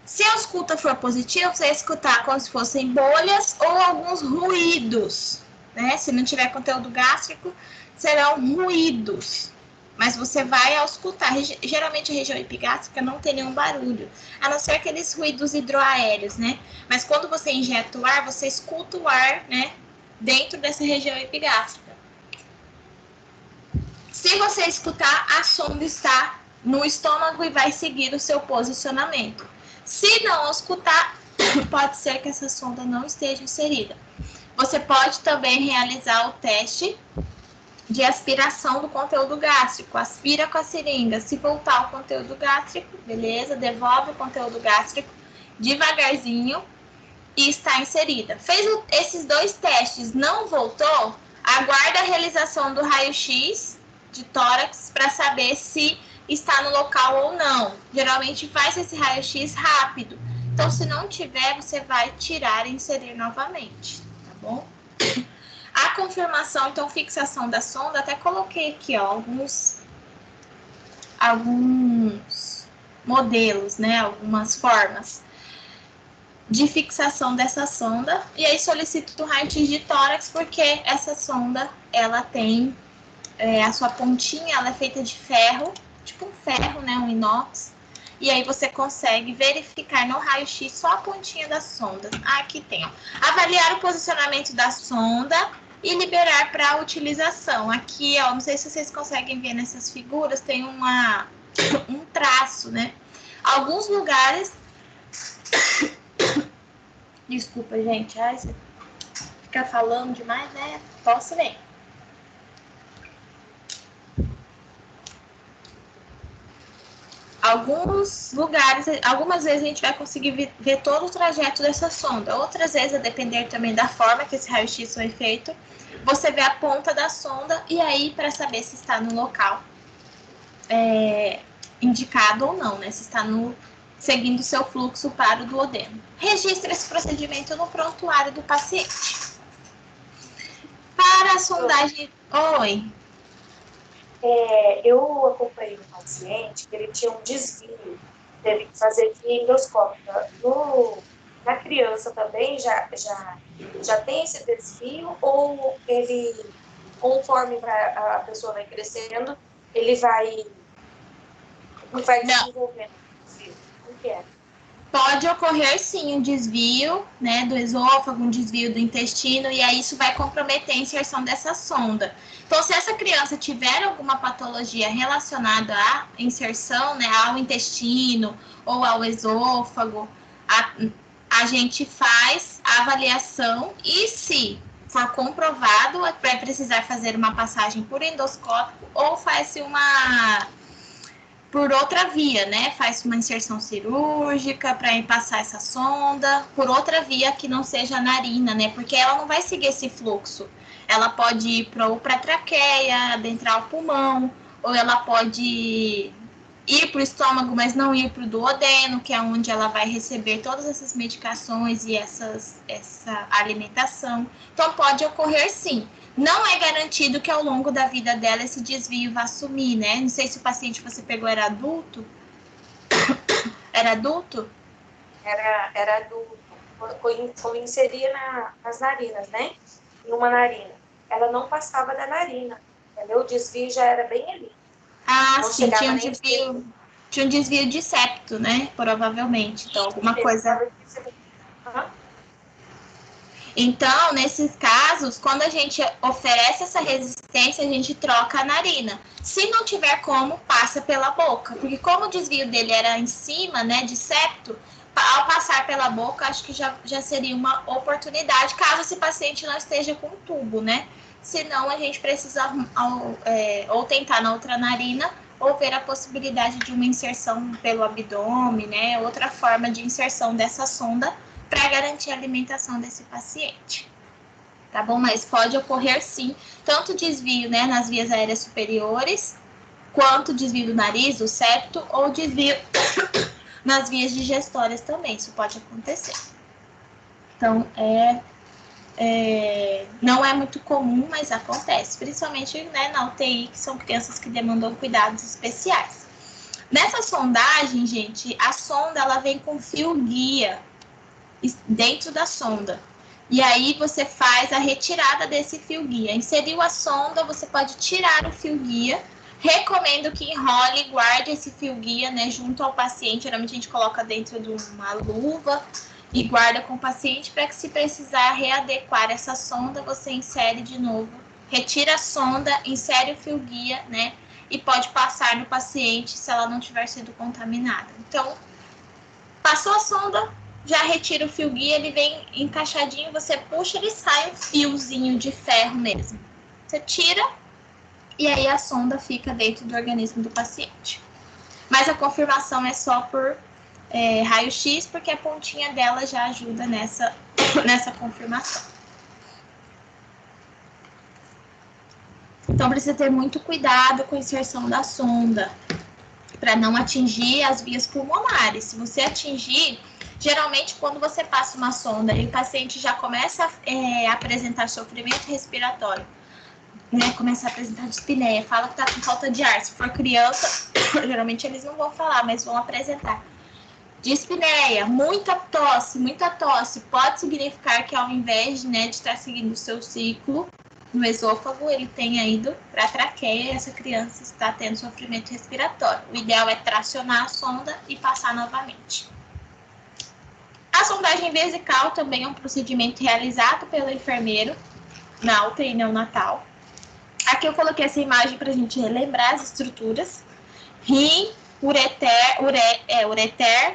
Se a escuta for positiva, você vai escutar como se fossem bolhas ou alguns ruídos, né? Se não tiver conteúdo gástrico, serão ruídos. Mas você vai auscultar. Geralmente a região epigástrica não tem nenhum barulho, a não ser aqueles ruídos hidroaéreos, né? Mas quando você injeta o ar, você escuta o ar, né, dentro dessa região epigástrica. Se você escutar, a sonda está no estômago e vai seguir o seu posicionamento. Se não escutar, pode ser que essa sonda não esteja inserida. Você pode também realizar o teste de aspiração do conteúdo gástrico. Aspira com a seringa. Se voltar o conteúdo gástrico, beleza, devolve o conteúdo gástrico devagarzinho e está inserida. Fez esses dois testes, não voltou, aguarda a realização do raio-x de tórax para saber se está no local ou não. Geralmente faz esse raio-x rápido. Então, se não tiver, você vai tirar e inserir novamente, tá bom? A confirmação, então, fixação da sonda, até coloquei aqui, ó, alguns modelos, né, algumas formas de fixação dessa sonda. E aí solicito o raio-x de tórax, porque essa sonda, ela tem a sua pontinha, ela é feita de ferro, tipo um ferro, né, um inox. E aí você consegue verificar no raio-x só a pontinha da sonda. Aqui tem, ó. Avaliar o posicionamento da sonda e liberar para utilização. Aqui, ó, não sei se vocês conseguem ver nessas figuras, tem um traço, né? Alguns lugares... Desculpa, gente. Ai, você fica falando demais, né? Posso ver. Alguns lugares, algumas vezes a gente vai conseguir ver todo o trajeto dessa sonda. Outras vezes, a depender também da forma que esse raio-x foi feito, você vê a ponta da sonda e aí para saber se está no local indicado ou não, né? Se está seguindo o seu fluxo para o duodeno. Registre esse procedimento no prontuário do paciente. Para a sondagem... Oi. Eu acompanhei um paciente que ele tinha um desvio, teve que fazer via endoscópica. Na criança também já tem esse desvio, ou ele, conforme a pessoa vai crescendo, ele vai desenvolvendo o desvio? O que é? Pode ocorrer sim um desvio, né, do esôfago, um desvio do intestino, e aí isso vai comprometer a inserção dessa sonda. Então, se essa criança tiver alguma patologia relacionada à inserção, né, ao intestino ou ao esôfago, a gente faz a avaliação e se for comprovado, vai precisar fazer uma passagem por endoscópio ou faz-se uma por outra via, né? Faz uma inserção cirúrgica para passar essa sonda por outra via que não seja a narina, né? Porque ela não vai seguir esse fluxo. Ela pode ir para a traqueia, adentrar o pulmão, ou ela pode ir para o estômago, mas não ir para o duodeno, que é onde ela vai receber todas essas medicações e essa alimentação. Então, pode ocorrer sim. Não é garantido que ao longo da vida dela esse desvio vá sumir, né? Não sei se o paciente que você pegou era adulto. Era adulto? Era adulto. Inseria nas narinas, né? Em uma narina. Ela não passava da narina, entendeu? O desvio já era bem ali. Ah, não sim, tinha um desvio de septo, né? Provavelmente. Então, alguma coisa. Então, nesses casos, quando a gente oferece essa resistência, a gente troca a narina. Se não tiver como, passa pela boca. Porque como o desvio dele era em cima, né, de septo, ao passar pela boca, acho que já seria uma oportunidade, caso esse paciente não esteja com tubo, né? Senão, a gente precisa ou tentar na outra narina, ou ver a possibilidade de uma inserção pelo abdômen, né? Outra forma de inserção dessa sonda, para garantir a alimentação desse paciente. Tá bom? Mas pode ocorrer sim, tanto desvio, né, nas vias aéreas superiores, quanto desvio do nariz, do septo, ou desvio nas vias digestórias também, isso pode acontecer. Então, não é muito comum, mas acontece, principalmente, né, na UTI, que são crianças que demandam cuidados especiais. Nessa sondagem, gente, a sonda ela vem com fio guia dentro da sonda. E aí você faz a retirada desse fio guia. Inseriu a sonda, você pode tirar o fio guia. Recomendo que enrole e guarde esse fio guia, né, junto ao paciente. Geralmente a gente coloca dentro de uma luva e guarda com o paciente para que, se precisar readequar essa sonda, você insere de novo. Retira a sonda, insere o fio guia, né, e pode passar no paciente se ela não tiver sido contaminada. Então, passou a sonda, já retira o fio guia, ele vem encaixadinho, você puxa, ele sai um fiozinho de ferro mesmo. Você tira e aí a sonda fica dentro do organismo do paciente. Mas a confirmação é só por raio-x, porque a pontinha dela já ajuda nessa confirmação. Então, precisa ter muito cuidado com a inserção da sonda, para não atingir as vias pulmonares. Se você atingir, geralmente quando você passa uma sonda e o paciente já começa a apresentar sofrimento respiratório, né, começa a apresentar dispneia, fala que tá com falta de ar. Se for criança, geralmente eles não vão falar, mas vão apresentar dispneia, muita tosse, pode significar que, ao invés, né, de estar seguindo o seu ciclo no esôfago, ele tenha ido para a traqueia e essa criança está tendo sofrimento respiratório. O ideal é tracionar a sonda e passar novamente. A sondagem vesical também é um procedimento realizado pelo enfermeiro na UTI neonatal. Aqui eu coloquei essa imagem para a gente relembrar as estruturas: rim, ureter,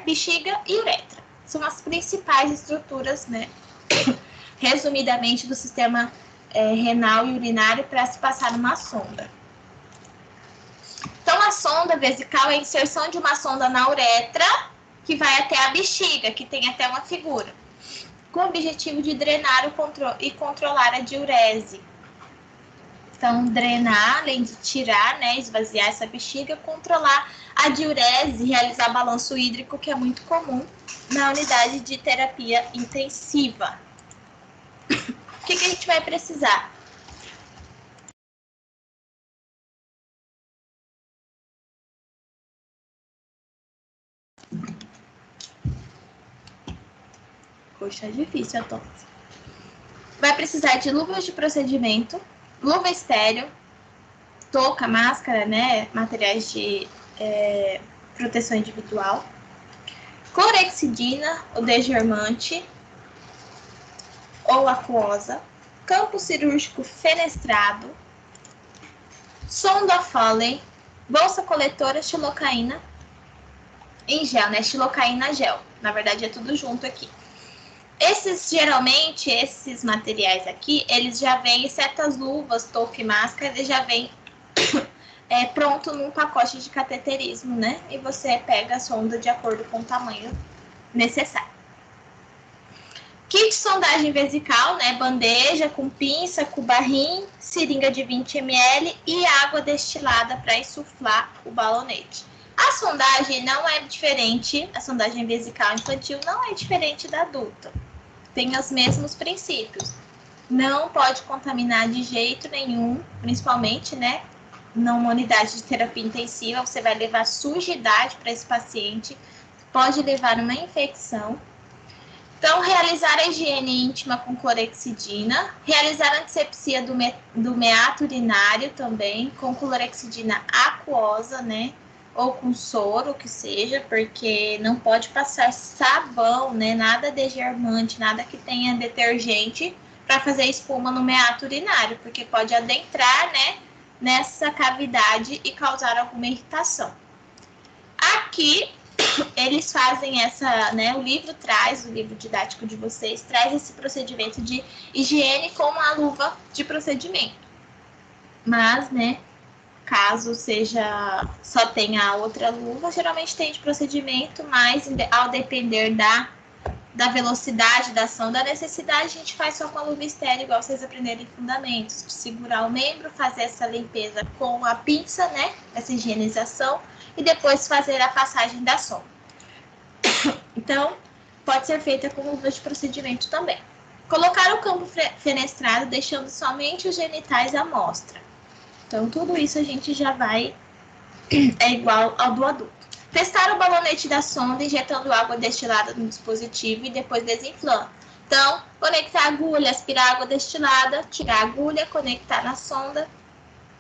bexiga e uretra. São as principais estruturas, né, resumidamente, do sistema renal e urinário para se passar uma sonda. Então, a sonda vesical é a inserção de uma sonda na uretra, que vai até a bexiga, que tem até uma figura, com o objetivo de drenar e controlar a diurese. Então, drenar, além de tirar, né, esvaziar essa bexiga, controlar a diurese, realizar balanço hídrico, que é muito comum na unidade de terapia intensiva. O que a gente vai precisar? Poxa, é difícil a tosse. Vai precisar de luvas de procedimento, luva estéreo, touca, máscara, né, materiais de proteção individual, clorexidina, o desgermante ou aquosa, campo cirúrgico fenestrado, sonda Foley, bolsa coletora, xilocaína em gel, né, xilocaína gel. Na verdade, é tudo junto aqui. Geralmente, esses materiais aqui, eles já vêm, exceto as luvas, touca e máscara, eles já vêm pronto num pacote de cateterismo, né? E você pega a sonda de acordo com o tamanho necessário. Kit sondagem vesical, né? Bandeja com pinça, com barrim, seringa de 20 ml e água destilada para insuflar o balonete. A sondagem não é diferente, a sondagem vesical infantil não é diferente da adulta. Tem os mesmos princípios. Não pode contaminar de jeito nenhum, principalmente, né? Numa unidade de terapia intensiva, você vai levar sujidade para esse paciente, pode levar uma infecção. Então, realizar a higiene íntima com clorexidina, realizar a antisepsia do meato urinário também, com clorexidina aquosa, né? Ou com soro, que seja, porque não pode passar sabão, né? Nada degermante, nada que tenha detergente para fazer espuma no meato urinário, porque pode adentrar, né? Nessa cavidade e causar alguma irritação. Aqui, eles fazem essa, né? O livro didático de vocês, traz esse procedimento de higiene com a luva de procedimento. Mas, né? Caso só tenha a outra luva, geralmente tem de procedimento, mas ao depender da velocidade da ação, da necessidade, a gente faz só com a luva estéril, igual vocês aprenderam em fundamentos, de segurar o membro, fazer essa limpeza com a pinça, né? Essa higienização, e depois fazer a passagem da sonda. Então, pode ser feita com luva de procedimento também. Colocar o campo fenestrado, deixando somente os genitais à mostra. Então, tudo isso a gente já vai, é igual ao do adulto. Testar o balonete da sonda, injetando água destilada no dispositivo e depois desinflando. Então, conectar a agulha, aspirar água destilada, tirar a agulha, conectar na sonda,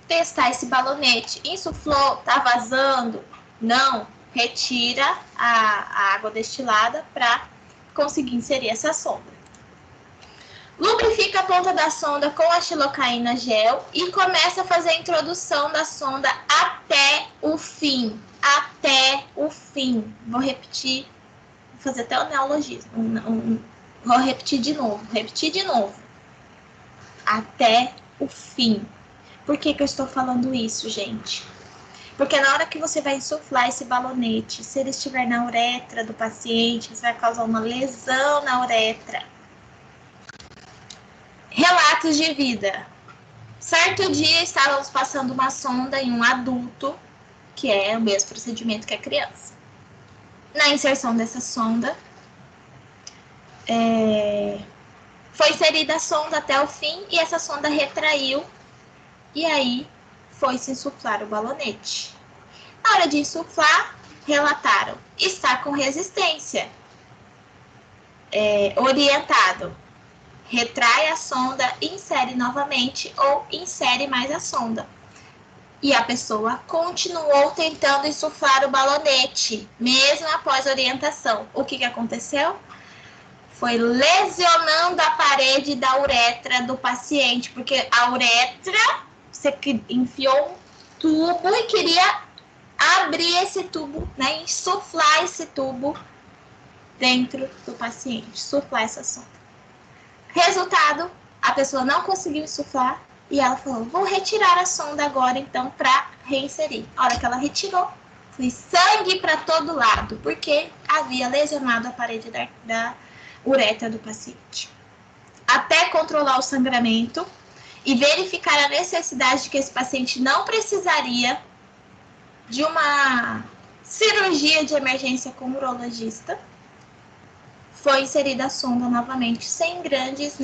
testar esse balonete. Insuflou, tá vazando? Não, retira a água destilada para conseguir inserir essa sonda. Lubrifica a ponta da sonda com a xilocaína gel e começa a fazer a introdução da sonda até o fim. Até o fim. Vou repetir, vou fazer até o neologismo. Vou repetir de novo. Até o fim. Por que eu estou falando isso, gente? Porque na hora que você vai insuflar esse balonete, se ele estiver na uretra do paciente, isso vai causar uma lesão na uretra. Relatos de vida. Certo dia, estávamos passando uma sonda em um adulto, que é o mesmo procedimento que a criança. Na inserção dessa sonda, foi inserida a sonda até o fim e essa sonda retraiu e aí foi-se insuflar o balonete. Na hora de insuflar, relataram, está com resistência. Orientado. Retrai a sonda, insere novamente ou insere mais a sonda. E a pessoa continuou tentando insuflar o balonete, mesmo após a orientação. O que aconteceu? Foi lesionando a parede da uretra do paciente, porque a uretra, você enfiou um tubo e queria abrir esse tubo, né? Insuflar esse tubo dentro do paciente, insuflar essa sonda. Resultado, a pessoa não conseguiu insuflar e ela falou, vou retirar a sonda agora então para reinserir. A hora que ela retirou, foi sangue para todo lado, porque havia lesionado a parede da uretra do paciente. Até controlar o sangramento e verificar a necessidade de que esse paciente não precisaria de uma cirurgia de emergência com o urologista, foi inserida a sonda novamente, sem grandes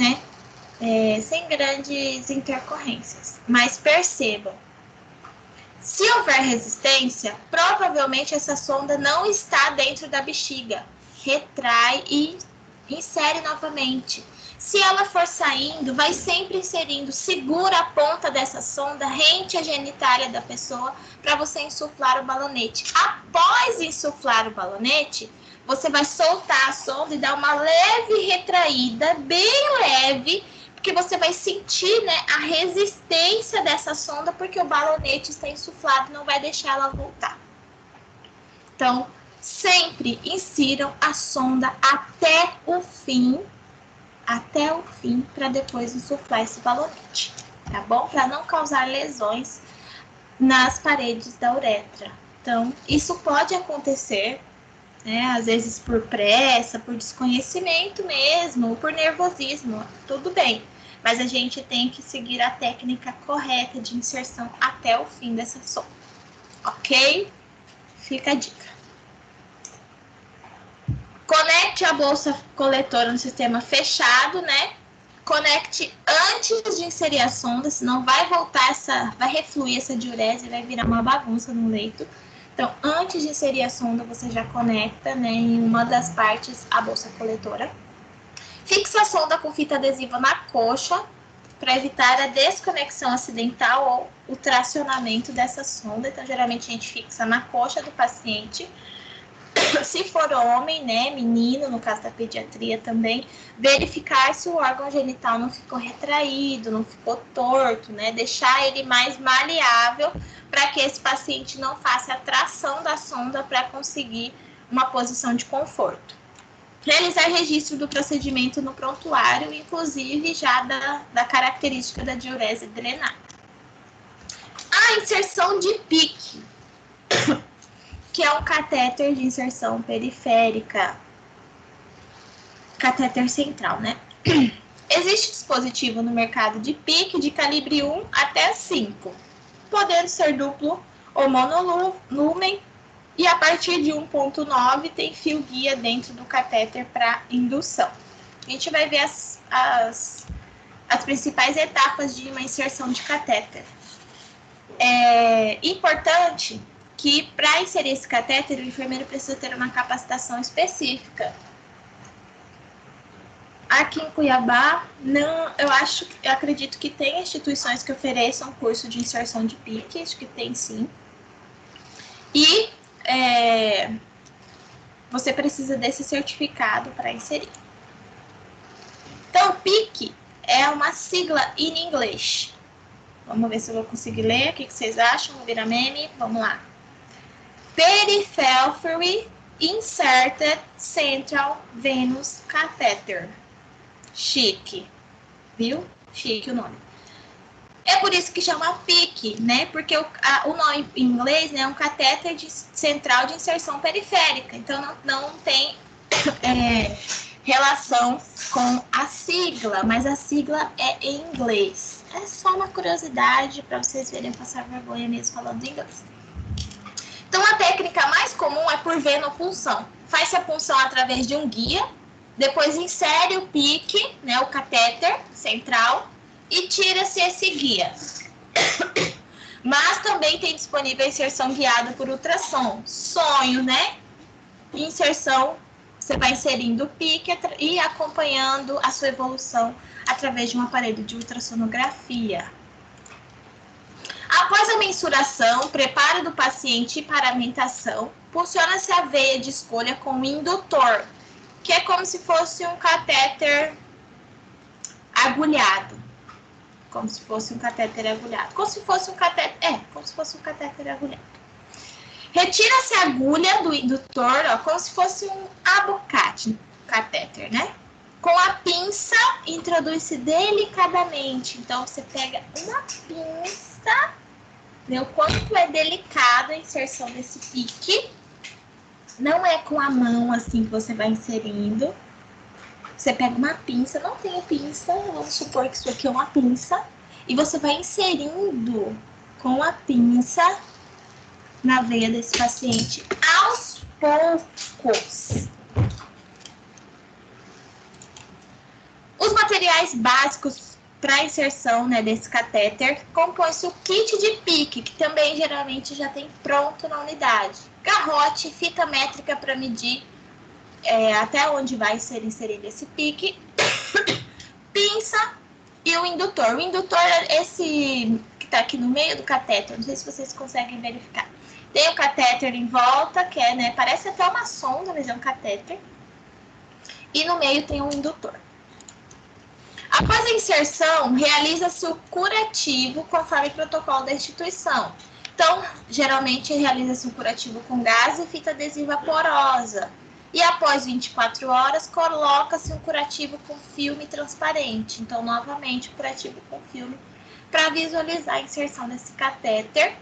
intercorrências. Mas percebam, se houver resistência, provavelmente essa sonda não está dentro da bexiga. Retrai e insere novamente. Se ela for saindo, vai sempre inserindo. Segura a ponta dessa sonda rente à genitália da pessoa para você insuflar o balonete. Após insuflar o balonete, você vai soltar a sonda e dar uma leve retraída, bem leve, porque você vai sentir, né, a resistência dessa sonda, porque o balonete está insuflado e não vai deixar ela voltar. Então, sempre insiram a sonda até o fim até o fim para depois insuflar esse balonete, tá bom? Para não causar lesões nas paredes da uretra. Então, isso pode acontecer, né? Às vezes por pressa, por desconhecimento mesmo, ou por nervosismo, tudo bem. Mas a gente tem que seguir a técnica correta de inserção até o fim dessa sonda, ok? Fica a dica. Conecte a bolsa coletora no sistema fechado, né? Conecte antes de inserir a sonda, senão vai refluir essa diurese e vai virar uma bagunça no leito. Então, antes de inserir a sonda, você já conecta, né, em uma das partes a bolsa coletora. Fixa a sonda com fita adesiva na coxa para evitar a desconexão acidental ou o tracionamento dessa sonda. Então, geralmente a gente fixa na coxa do paciente. Se for homem, né, menino, no caso da pediatria também, verificar se o órgão genital não ficou retraído, não ficou torto, né, deixar ele mais maleável para que esse paciente não faça a tração da sonda para conseguir uma posição de conforto. Realizar registro do procedimento no prontuário, inclusive já da característica da diurese drenada. A inserção de PICC, que é um catéter de inserção periférica, catéter central, né? Existe dispositivo no mercado de PICC de calibre 1 até 5, podendo ser duplo ou monolumen, e a partir de 1.9 tem fio guia dentro do catéter para indução. A gente vai ver as principais etapas de uma inserção de catéter. É importante que para inserir esse catéter, o enfermeiro precisa ter uma capacitação específica. Aqui em Cuiabá, eu acredito que tem instituições que ofereçam curso de inserção de PICC, acho que tem sim. E você precisa desse certificado para inserir. Então, PICC é uma sigla em inglês. Vamos ver se eu vou conseguir ler. O que vocês acham? Vou virar meme? Vamos lá. Periphery Inserted Central Venous Catheter. Chique. Viu? Chique o nome. É por isso que chama PICC, né? Porque o nome em inglês, né, é um catéter central de inserção periférica. Então, não tem relação com a sigla, mas a sigla é em inglês. É só uma curiosidade para vocês verem passar vergonha mesmo falando inglês. Então, a técnica mais comum é por venopunção. Faz-se a punção através de um guia, depois insere o PICC, né, o catéter central, e tira-se esse guia. Mas também tem disponível a inserção guiada por ultrassom. Sonho, né? Inserção, você vai inserindo o PICC e acompanhando a sua evolução através de um aparelho de ultrassonografia. Após a mensuração, preparo do paciente e paramentação, funciona-se a veia de escolha com o indutor, que é como se fosse um catéter agulhado. Como se fosse um catéter agulhado. Como se fosse um catéter agulhado. Retira-se a agulha do indutor, ó, como se fosse um abocate, catéter, né? Com a pinça, introduz-se delicadamente. Então, você pega uma pinça, né? O quanto é delicada a inserção desse PICC. Não é com a mão, assim, que você vai inserindo. Você pega uma pinça, não tem pinça, vamos supor que isso aqui é uma pinça, e você vai inserindo com a pinça na veia desse paciente aos poucos. Os materiais básicos para inserção, né, desse catéter compõe-se o kit de PICC, que também geralmente já tem pronto na unidade. Garrote, fita métrica para medir até onde vai ser inserido esse PICC, pinça e o indutor. O indutor é esse que está aqui no meio do catéter, não sei se vocês conseguem verificar. Tem o catéter em volta, que é, né, parece até uma sonda, mas é um catéter. E no meio tem um indutor. Após a inserção, realiza-se o curativo conforme o protocolo da instituição. Então, geralmente realiza-se um curativo com gás e fita adesiva porosa. E após 24 horas, coloca-se um curativo com filme transparente. Então, novamente, o curativo com filme para visualizar a inserção desse catéter,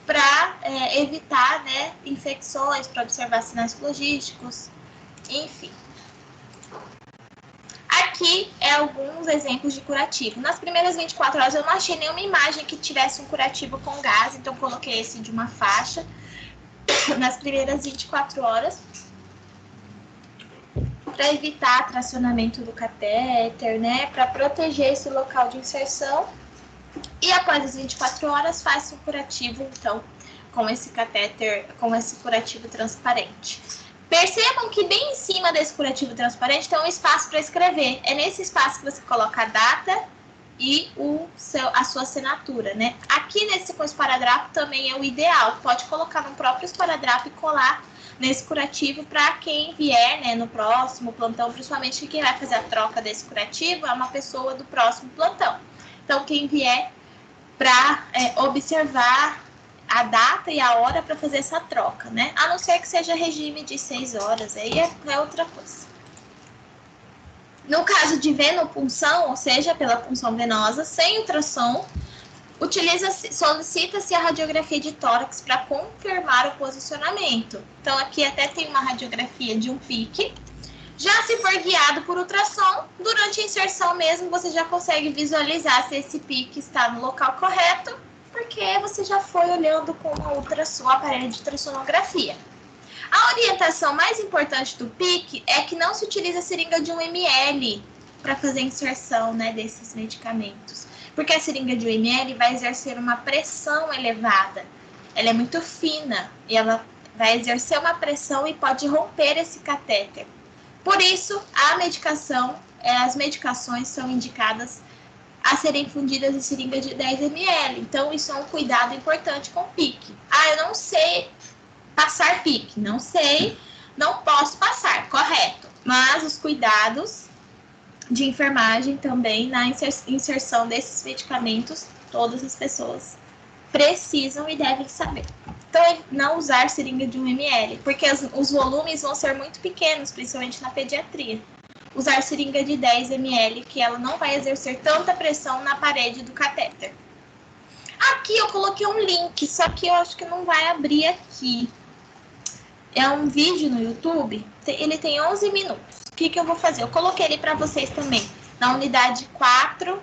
para evitar, né, infecções, para observar sinais logísticos, enfim. Aqui é alguns exemplos de curativo. Nas primeiras 24 horas eu não achei nenhuma imagem que tivesse um curativo com gás, então coloquei esse de uma faixa nas primeiras 24 horas para evitar tracionamento do catéter, né, para proteger esse local de inserção. E após as 24 horas faz um curativo, então, com esse catéter, com esse curativo transparente. Percebam que bem em cima desse curativo transparente tem um espaço para escrever. É nesse espaço que você coloca a data e a sua assinatura, né? Aqui nesse com esparadrapo também é o ideal. Pode colocar no próprio esparadrapo e colar nesse curativo para quem vier, né, no próximo plantão, principalmente quem vai fazer a troca desse curativo é uma pessoa do próximo plantão. Então, quem vier para observar a data e a hora para fazer essa troca, né? A não ser que seja regime de 6 horas, aí é outra coisa. No caso de venopunção, ou seja, pela punção venosa, sem ultrassom, solicita-se a radiografia de tórax para confirmar o posicionamento. Então, aqui até tem uma radiografia de um pique. Já se for guiado por ultrassom, durante a inserção mesmo, você já consegue visualizar se esse pique está no local correto, porque você já foi olhando com o aparelho de ultrassonografia. A orientação mais importante do pique é que não se utiliza a seringa de 1 ml para fazer a inserção, né, desses medicamentos. Porque a seringa de 1 ml vai exercer uma pressão elevada. Ela é muito fina e ela vai exercer uma pressão e pode romper esse catéter. Por isso, as medicações são indicadas a serem fundidas em seringa de 10 ml. Então, isso é um cuidado importante com o pique. Eu não sei passar pique. Não sei, não posso passar, correto. Mas os cuidados de enfermagem também na inserção desses medicamentos, todas as pessoas precisam e devem saber. Então, não usar seringa de 1 ml, porque os volumes vão ser muito pequenos, principalmente na pediatria. Usar seringa de 10 ml, que ela não vai exercer tanta pressão na parede do catéter. Aqui eu coloquei um link, só que eu acho que não vai abrir aqui. É um vídeo no YouTube, ele tem 11 minutos. O que eu vou fazer? Eu coloquei ele para vocês também, na unidade 4,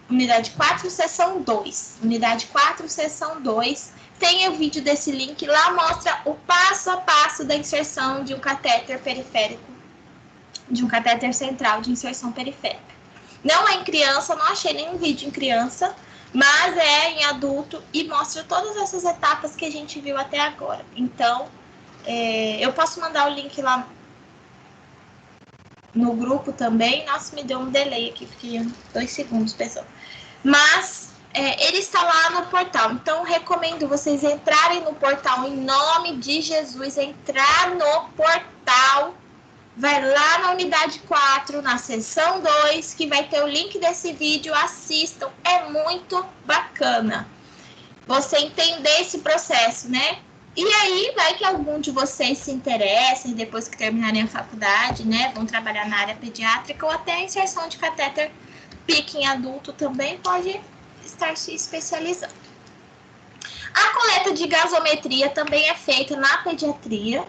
unidade 4, seção 2. Unidade 4, seção 2. Tem o vídeo desse link, lá mostra o passo a passo da inserção de um catéter periférico, de um catéter central de inserção periférica. Não é em criança, não achei nenhum vídeo em criança, mas é em adulto e mostra todas essas etapas que a gente viu até agora. Então, eu posso mandar o link lá no grupo também. Nossa, me deu um delay aqui, fiquei 2 segundos, pessoal. Mas ele está lá no portal, então recomendo vocês entrarem no portal, em nome de Jesus, entrar no portal, vai lá na unidade 4, na seção 2, que vai ter o link desse vídeo, assistam, é muito bacana você entender esse processo, né? E aí vai que algum de vocês se interessem, depois que terminarem a faculdade, né, vão trabalhar na área pediátrica ou até a inserção de catéter pique em adulto também pode estar se especializando. A coleta de gasometria também é feita na pediatria.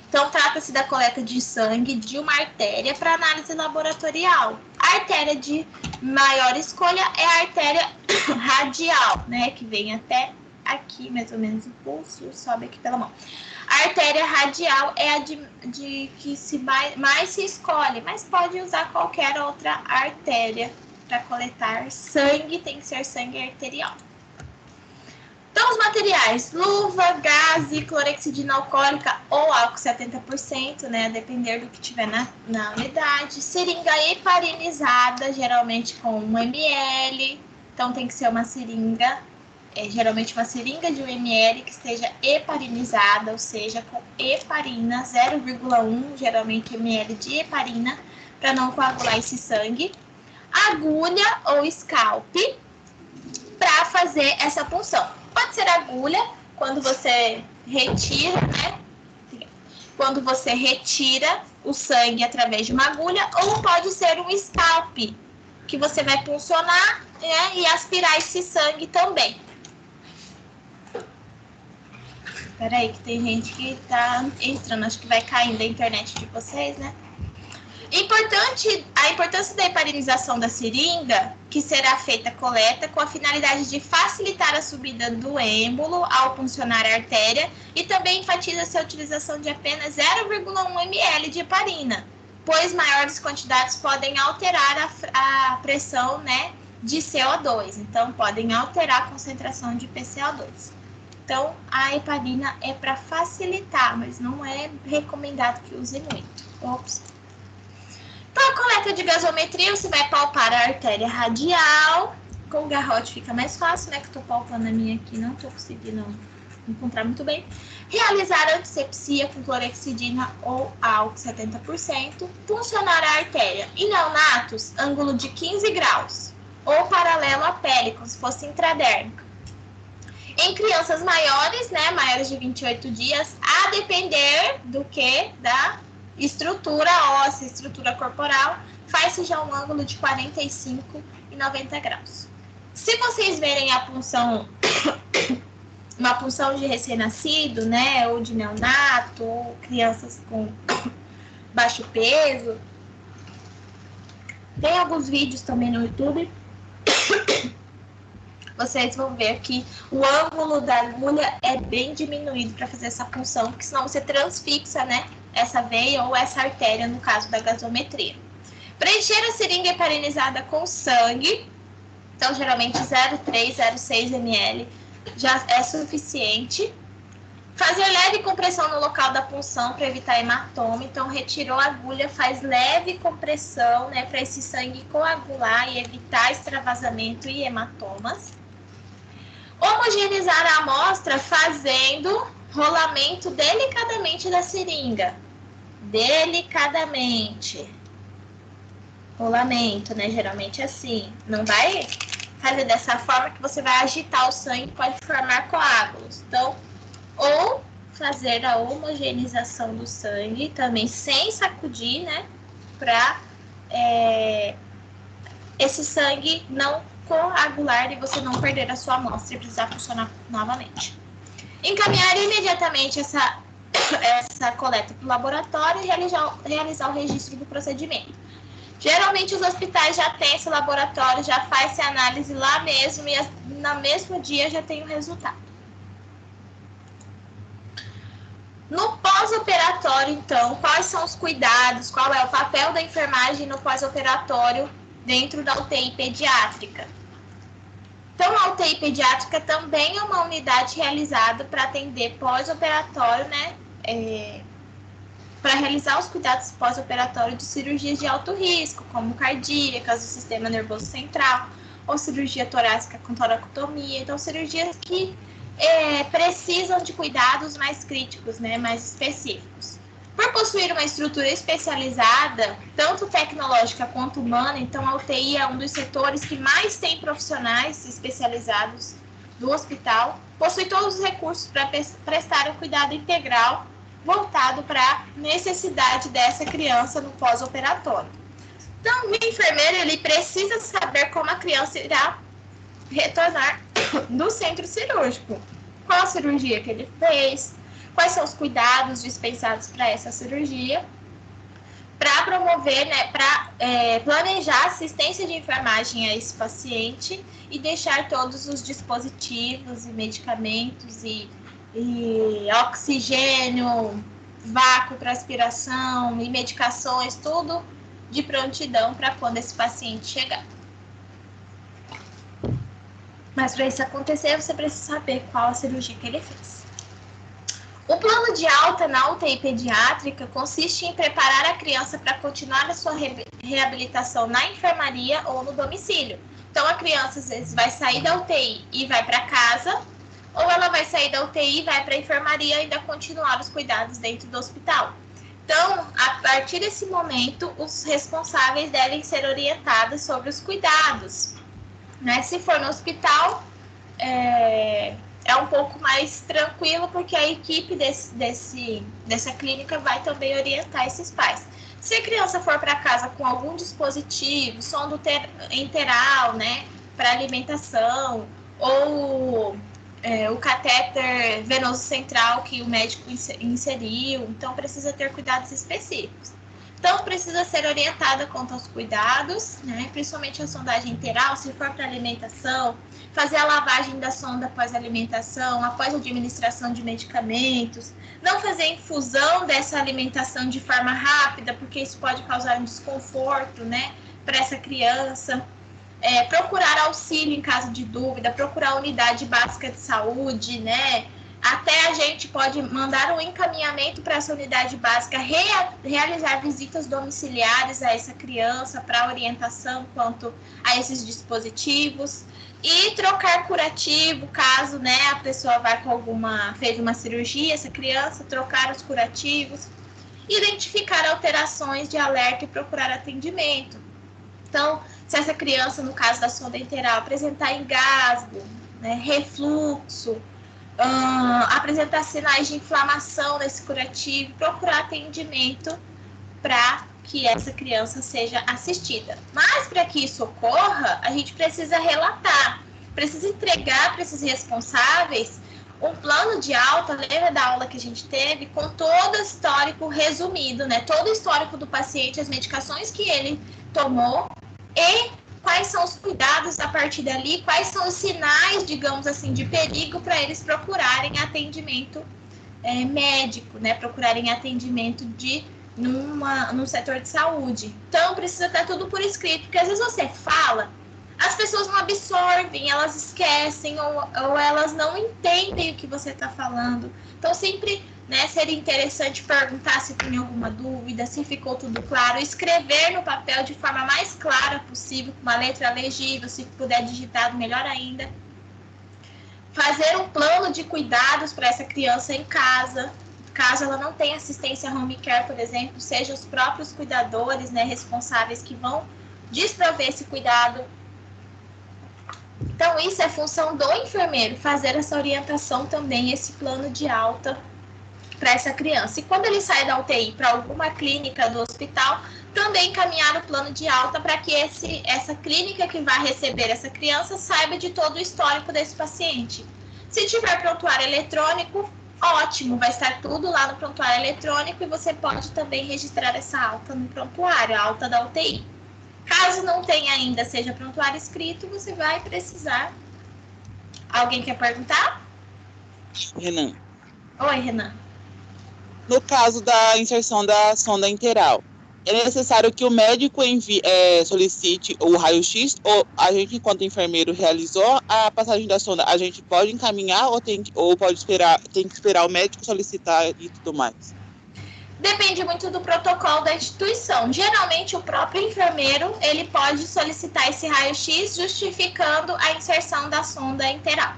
Então, trata-se da coleta de sangue de uma artéria para análise laboratorial. A artéria de maior escolha é a artéria radial, né, que vem até aqui, mais ou menos, o pulso, sobe aqui pela mão. A artéria radial é a de que mais se escolhe, mas pode usar qualquer outra artéria para coletar sangue, tem que ser sangue arterial. Então, os materiais, luva, gaze, clorexidina alcoólica ou álcool 70%, né, a depender do que tiver na unidade. Seringa heparinizada, geralmente com 1 ml, então tem que ser uma seringa, geralmente uma seringa de 1 ml que esteja heparinizada, ou seja, com heparina, 0,1 geralmente ml de heparina, para não coagular esse sangue. Agulha ou scalp para fazer essa punção. Pode ser agulha, quando você retira, né, quando você retira o sangue através de uma agulha, ou pode ser um scalp, que você vai puncionar, né, e aspirar esse sangue também. Espera aí, que tem gente que tá entrando, acho que vai caindo a internet de vocês, né? A importância da heparinização da seringa, que será feita a coleta com a finalidade de facilitar a subida do êmbolo ao puncionar a artéria, e também enfatiza-se a utilização de apenas 0,1 ml de heparina, pois maiores quantidades podem alterar a pressão, né, de CO2, então podem alterar a concentração de PCO2. Então, a heparina é para facilitar, mas não é recomendado que use muito. Ops. Então, a coleta de gasometria, você vai palpar a artéria radial. Com o garrote fica mais fácil, né? Que eu tô palpando a minha aqui, não tô conseguindo encontrar muito bem. Realizar antisepsia com clorexidina ou álcool 70%. Funcionar a artéria. Em neonatos, ângulo de 15 graus. Ou paralelo à pele, como se fosse intradérmica. Em crianças maiores, né? Maiores de 28 dias, a depender do que? Da estrutura óssea, estrutura corporal, faz-se já um ângulo de 45 e 90 graus. Se vocês verem a punção, uma punção de recém-nascido, né, ou de neonato, ou crianças com baixo peso, tem alguns vídeos também no YouTube, vocês vão ver que o ângulo da agulha é bem diminuído para fazer essa punção, porque senão você transfixa, né, essa veia ou essa artéria, no caso da gasometria. Preencher a seringa heparinizada com sangue, então geralmente 0,3, 0,6 ml já é suficiente. Fazer leve compressão no local da punção para evitar hematoma, então retirou a agulha, faz leve compressão, né, para esse sangue coagular e evitar extravasamento e hematomas. Homogeneizar a amostra fazendo rolamento delicadamente da seringa. Delicadamente. Rolamento, né? Geralmente assim. Não vai fazer dessa forma que você vai agitar o sangue e pode formar coágulos. Então, ou fazer a homogeneização do sangue também sem sacudir, né? Para esse sangue não coagular e você não perder a sua amostra e precisar funcionar novamente. Encaminhar imediatamente essa coleta para o laboratório e realizar o registro do procedimento. Geralmente os hospitais já têm esse laboratório, já faz-se a análise lá mesmo e no mesmo dia já tem o resultado. No pós-operatório, então, quais são os cuidados, qual é o papel da enfermagem no pós-operatório dentro da UTI pediátrica? Então, a UTI pediátrica também é uma unidade realizada para atender pós-operatório, né? Para realizar os cuidados pós-operatório de cirurgias de alto risco, como cardíacas, do sistema nervoso central, ou cirurgia torácica com toracotomia. Então, cirurgias que precisam de cuidados mais críticos, né? Mais específicos. Por possuir uma estrutura especializada, tanto tecnológica quanto humana, então a UTI é um dos setores que mais tem profissionais especializados do hospital, possui todos os recursos para prestar um cuidado integral voltado para a necessidade dessa criança no pós-operatório. Então, o enfermeiro ele precisa saber como a criança irá retornar do centro cirúrgico, qual a cirurgia que ele fez, quais são os cuidados dispensados para essa cirurgia, para promover, né, para planejar assistência de enfermagem a esse paciente e deixar todos os dispositivos e medicamentos e oxigênio, vácuo para aspiração e medicações, tudo de prontidão para quando esse paciente chegar. Mas para isso acontecer, você precisa saber qual a cirurgia que ele fez. O plano de alta na UTI pediátrica consiste em preparar a criança para continuar a sua reabilitação na enfermaria ou no domicílio. Então, a criança, às vezes, vai sair da UTI e vai para casa, ou ela vai sair da UTI e vai para a enfermaria e ainda continuar os cuidados dentro do hospital. Então, a partir desse momento, os responsáveis devem ser orientados sobre os cuidados. Né? Se for no hospital, é é um pouco mais tranquilo, porque a equipe dessa clínica vai também orientar esses pais. Se a criança for para casa com algum dispositivo, sonda enteral, né, para alimentação, ou o catéter venoso central que o médico inseriu, então precisa ter cuidados específicos. Então, precisa ser orientada quanto aos cuidados, né? Principalmente a sondagem enteral, se for para alimentação, fazer a lavagem da sonda após a alimentação, após a administração de medicamentos, não fazer infusão dessa alimentação de forma rápida, porque isso pode causar um desconforto, né, para essa criança. Procurar auxílio em caso de dúvida, procurar a unidade básica de saúde, né? Até a gente pode mandar um encaminhamento para essa unidade básica, realizar visitas domiciliares a essa criança para orientação quanto a esses dispositivos e trocar curativo, caso, né, a pessoa fez uma cirurgia, essa criança, trocar os curativos, identificar alterações de alerta e procurar atendimento. Então, se essa criança, no caso da sonda enteral, apresentar engasgo, né, refluxo, apresentar sinais de inflamação nesse curativo, procurar atendimento para que essa criança seja assistida. Mas para que isso ocorra, a gente precisa relatar, precisa entregar para esses responsáveis um plano de alta, lembra da aula que a gente teve, com todo o histórico resumido, né? Todo o histórico do paciente, as medicações que ele tomou e quais são os cuidados a partir dali, quais são os sinais, digamos assim, de perigo para eles procurarem atendimento médico, né? Procurarem atendimento num setor de saúde. Então, precisa estar tudo por escrito, porque às vezes você fala, as pessoas não absorvem, elas esquecem ou elas não entendem o que você está falando. Então, sempre, né, seria interessante perguntar se tem alguma dúvida, se ficou tudo claro, escrever no papel de forma mais clara possível, com uma letra legível, se puder digitado, melhor ainda. Fazer um plano de cuidados para essa criança em casa, caso ela não tenha assistência home care, por exemplo, sejam os próprios cuidadores, né, responsáveis que vão desprover esse cuidado. Então, isso é função do enfermeiro, fazer essa orientação também, esse plano de alta para essa criança. E quando ele sai da UTI para alguma clínica do hospital, também encaminhar o plano de alta para que essa clínica que vai receber essa criança saiba de todo o histórico desse paciente. Se tiver prontuário eletrônico, ótimo, vai estar tudo lá no prontuário eletrônico e você pode também registrar essa alta no prontuário, a alta da UTI. Caso não tenha ainda, seja prontuário escrito, você vai precisar. Alguém quer perguntar? Renan. Oi, Renan. No caso da inserção da sonda enteral, é necessário que o médico solicite o raio-x ou a gente, enquanto enfermeiro, realizou a passagem da sonda, a gente pode encaminhar ou pode esperar, tem que esperar o médico solicitar e tudo mais? Depende muito do protocolo da instituição. Geralmente, o próprio enfermeiro, ele pode solicitar esse raio-x justificando a inserção da sonda enteral.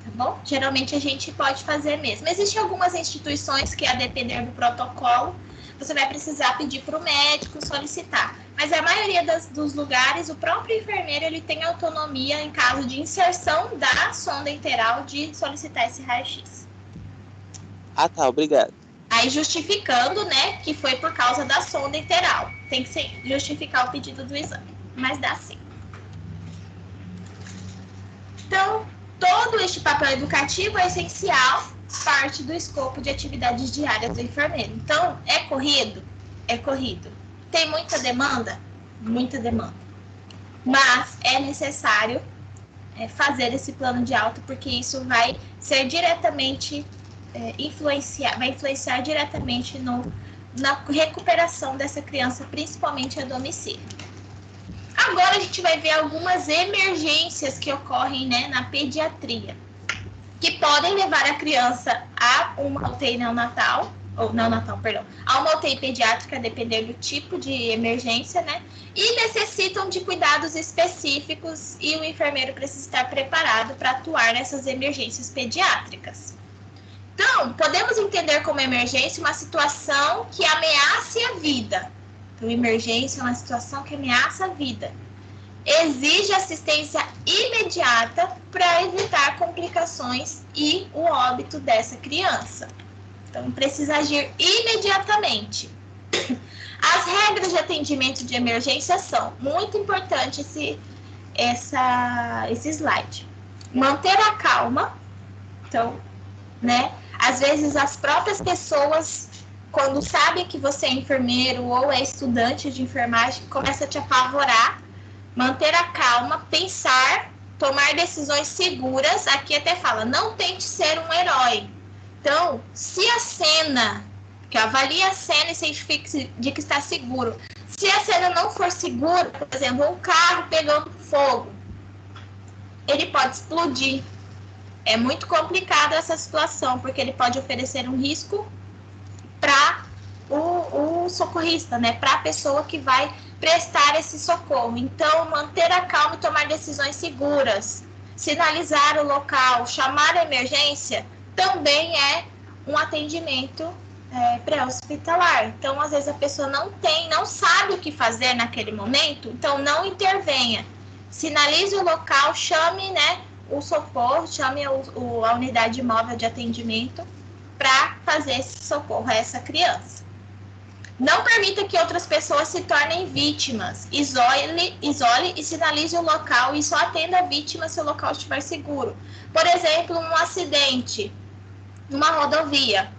Tá bom? Geralmente, a gente pode fazer mesmo. Existem algumas instituições que, a depender do protocolo, você vai precisar pedir para o médico solicitar. Mas a maioria dos lugares, o próprio enfermeiro, ele tem autonomia, em caso de inserção da sonda enteral, de solicitar esse raio-x. Ah, tá. Obrigado. Aí justificando, né, que foi por causa da sonda enteral. Tem que justificar o pedido do exame, mas dá sim. Então, todo este papel educativo é essencial, parte do escopo de atividades diárias do enfermeiro. Então, é corrido? É corrido. Tem muita demanda? Muita demanda. Mas é necessário fazer esse plano de alta, porque isso vai ser diretamente... vai influenciar diretamente na recuperação dessa criança, principalmente a domicílio. Agora a gente vai ver algumas emergências que ocorrem, né, na pediatria, que podem levar a criança a uma UTI neonatal, a uma UTI pediátrica, dependendo do tipo de emergência, né, e necessitam de cuidados específicos e o enfermeiro precisa estar preparado para atuar nessas emergências pediátricas. Então, podemos entender como emergência uma situação que ameace a vida. Então, emergência é uma situação que ameaça a vida. exige assistência imediata para evitar complicações e o óbito dessa criança. Então, precisa agir imediatamente. As regras de atendimento de emergência são muito importante esse slide. Manter a calma. Então, né? Às vezes as próprias pessoas, quando sabem que você é enfermeiro ou é estudante de enfermagem, começa a te apavorar. Manter a calma, pensar, tomar decisões seguras. Aqui até fala, não tente ser um herói. Então, se a cena, que avalie a cena e certifique de que está seguro. Se a cena não for segura, por exemplo, um carro pegando fogo, ele pode explodir. É muito complicado essa situação, porque ele pode oferecer um risco para o socorrista, né? Para a pessoa que vai prestar esse socorro. Então, manter a calma e tomar decisões seguras. Sinalizar o local, chamar a emergência, também é um atendimento pré-hospitalar. Então, às vezes a pessoa não sabe o que fazer naquele momento, então não intervenha. Sinalize o local, chame, né, o socorro, chame a unidade móvel de atendimento para fazer esse socorro a essa criança. Não permita que outras pessoas se tornem vítimas. Isole e sinalize o local e só atenda a vítima se o local estiver seguro. Por exemplo, um acidente numa rodovia.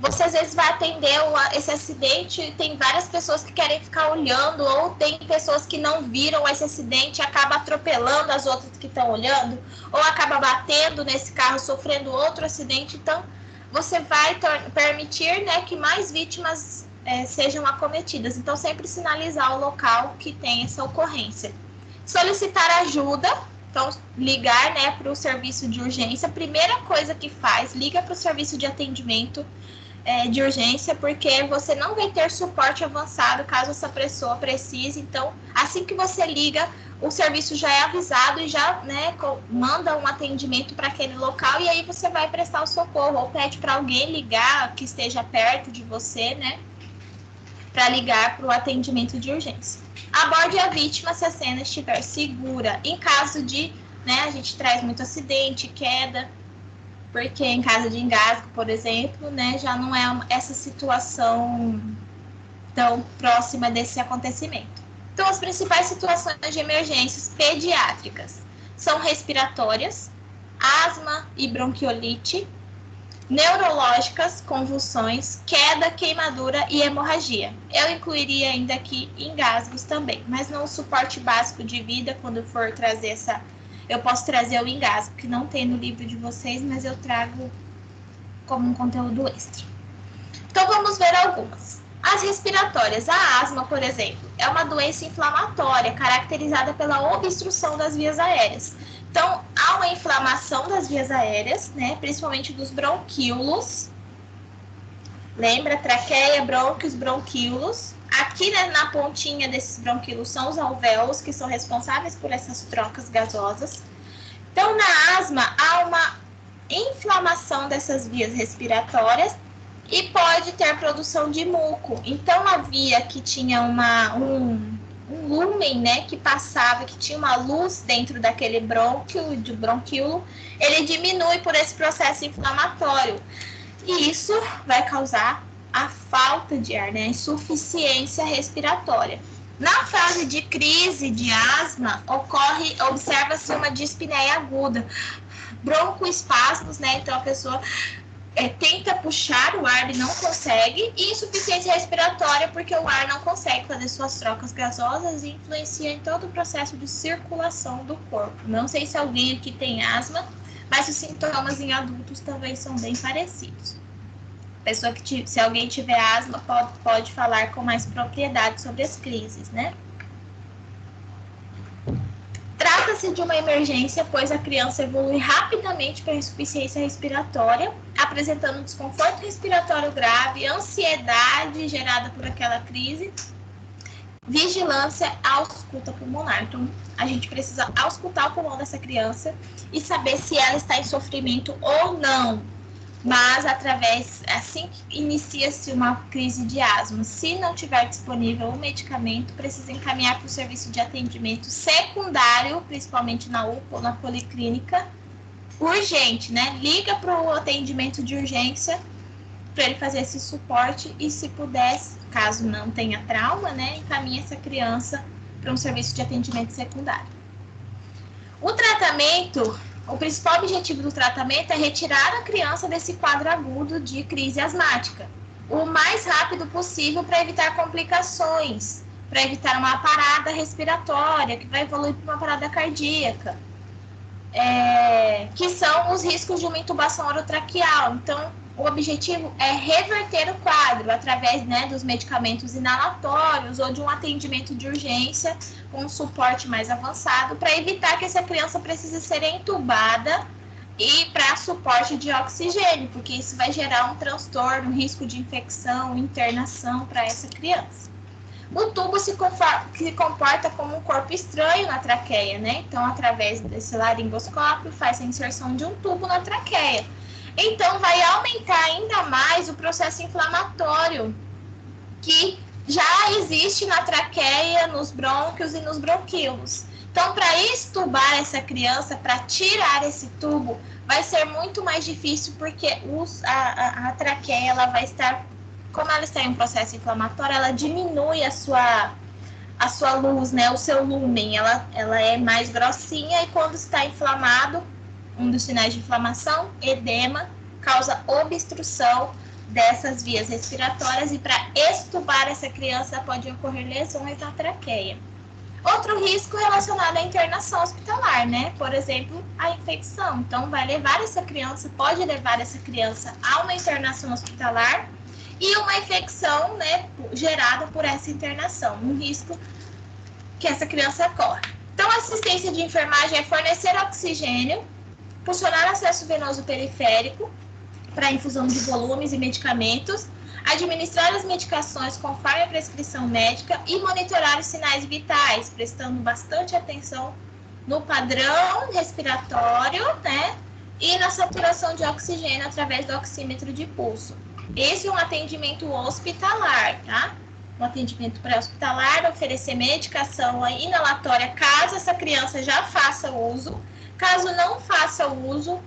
Você às vezes vai atender esse acidente e tem várias pessoas que querem ficar olhando, ou tem pessoas que não viram esse acidente e acaba atropelando as outras que estão olhando, ou acaba batendo nesse carro, sofrendo outro acidente. Então, você vai permitir, né, que mais vítimas sejam acometidas. Então, sempre sinalizar o local que tem essa ocorrência. Solicitar ajuda. Então, ligar, né, para o serviço de urgência. Primeira coisa que faz, liga para o serviço de atendimento de urgência, porque você não vai ter suporte avançado caso essa pessoa precise. Então, assim que você liga, o serviço já é avisado e já, né, manda um atendimento para aquele local, e aí você vai prestar o socorro, ou pede para alguém ligar que esteja perto de você, né, para ligar para o atendimento de urgência. Aborde a vítima se a cena estiver segura. Em caso de, né, a gente traz muito acidente, queda, porque em caso de engasgo, por exemplo, né, já não é essa situação tão próxima desse acontecimento. Então, as principais situações de emergências pediátricas são respiratórias, asma e bronquiolite, neurológicas, convulsões, queda, queimadura e hemorragia. Eu incluiria ainda aqui engasgos também, mas no suporte básico de vida, quando for trazer eu posso trazer o engasgo, que não tem no livro de vocês, mas eu trago como um conteúdo extra. Então, vamos ver algumas. As respiratórias. A asma, por exemplo, é uma doença inflamatória caracterizada pela obstrução das vias aéreas. Então, há uma inflamação das vias aéreas, né, principalmente dos bronquíolos. Lembra? Traqueia, brônquios, bronquíolos. Aqui, né, na pontinha desses bronquíolos são os alvéolos, que são responsáveis por essas trocas gasosas. Então, na asma, há uma inflamação dessas vias respiratórias e pode ter produção de muco. Então, a via que tinha um lúmen, né, que passava, que tinha uma luz dentro daquele bronquíolo, ele diminui por esse processo inflamatório. E isso vai causar a falta de ar, né, a insuficiência respiratória. Na fase de crise de asma, observa-se uma dispneia aguda, broncoespasmos, né, então a pessoa tenta puxar o ar e não consegue, e insuficiência respiratória, porque o ar não consegue fazer suas trocas gasosas e influencia em todo o processo de circulação do corpo. Não sei se alguém aqui tem asma, mas os sintomas em adultos também são bem parecidos. Se alguém tiver asma, pode falar com mais propriedade sobre as crises, né? Trata-se de uma emergência, pois a criança evolui rapidamente para insuficiência respiratória, apresentando desconforto respiratório grave, ansiedade gerada por aquela crise, vigilância, ausculta pulmonar. Então, a gente precisa auscultar o pulmão dessa criança e saber se ela está em sofrimento ou não. mas assim que inicia-se uma crise de asma, se não tiver disponível o medicamento, precisa encaminhar para o serviço de atendimento secundário, principalmente na UPA ou na policlínica, urgente, né? Liga para o atendimento de urgência para ele fazer esse suporte e, se pudesse, caso não tenha trauma, né, encaminha essa criança para um serviço de atendimento secundário. O tratamento, o principal objetivo do tratamento é retirar a criança desse quadro agudo de crise asmática o mais rápido possível para evitar complicações, para evitar uma parada respiratória, que vai evoluir para uma parada cardíaca, que são os riscos de uma intubação orotraqueal. Então, o objetivo é reverter o quadro através, né, dos medicamentos inalatórios ou de um atendimento de urgência com um suporte mais avançado para evitar que essa criança precise ser entubada e para suporte de oxigênio, porque isso vai gerar um transtorno, um risco de infecção, internação para essa criança. O tubo se comporta como um corpo estranho na traqueia, né? Então, através desse laringoscópio, faz a inserção de um tubo na traqueia. Então, vai aumentar ainda mais o processo inflamatório que já existe na traqueia, nos brônquios e nos bronquíolos. Então, para extubar essa criança, para tirar esse tubo, vai ser muito mais difícil, porque a traqueia, ela vai estar, como ela está em um processo inflamatório, ela diminui a sua luz, né, o seu lúmen, ela é mais grossinha, e quando está inflamado, um dos sinais de inflamação, edema, causa obstrução dessas vias respiratórias, e para extubar essa criança pode ocorrer lesões na traqueia. Outro risco relacionado à internação hospitalar, né? Por exemplo, a infecção. Então, pode levar essa criança a uma internação hospitalar e uma infecção, né, gerada por essa internação, um risco que essa criança corre. Então, a assistência de enfermagem é fornecer oxigênio, funcionar acesso venoso periférico para infusão de volumes e medicamentos, administrar as medicações conforme a prescrição médica e monitorar os sinais vitais, prestando bastante atenção no padrão respiratório, né, e na saturação de oxigênio através do oxímetro de pulso. Esse é um atendimento hospitalar, tá? Um atendimento pré-hospitalar, oferecer medicação inalatória caso essa criança já faça uso. Caso não faça uso,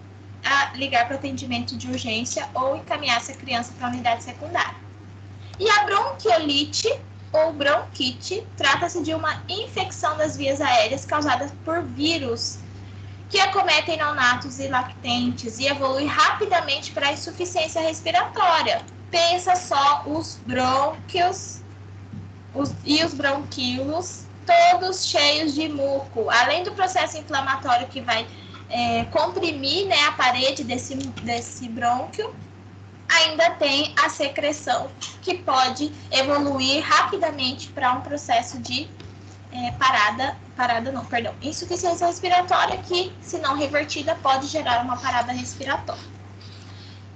ligar para o atendimento de urgência ou encaminhar essa criança para a unidade secundária. E a bronquiolite ou bronquite trata-se de uma infecção das vias aéreas causada por vírus que acometem neonatos e lactentes e evolui rapidamente para a insuficiência respiratória. Pensa só, os brônquios e os bronquíolos, todos cheios de muco. Além do processo inflamatório que vai comprimir, né, a parede desse brônquio, ainda tem a secreção que pode evoluir rapidamente para um processo de insuficiência respiratória que, se não revertida, pode gerar uma parada respiratória.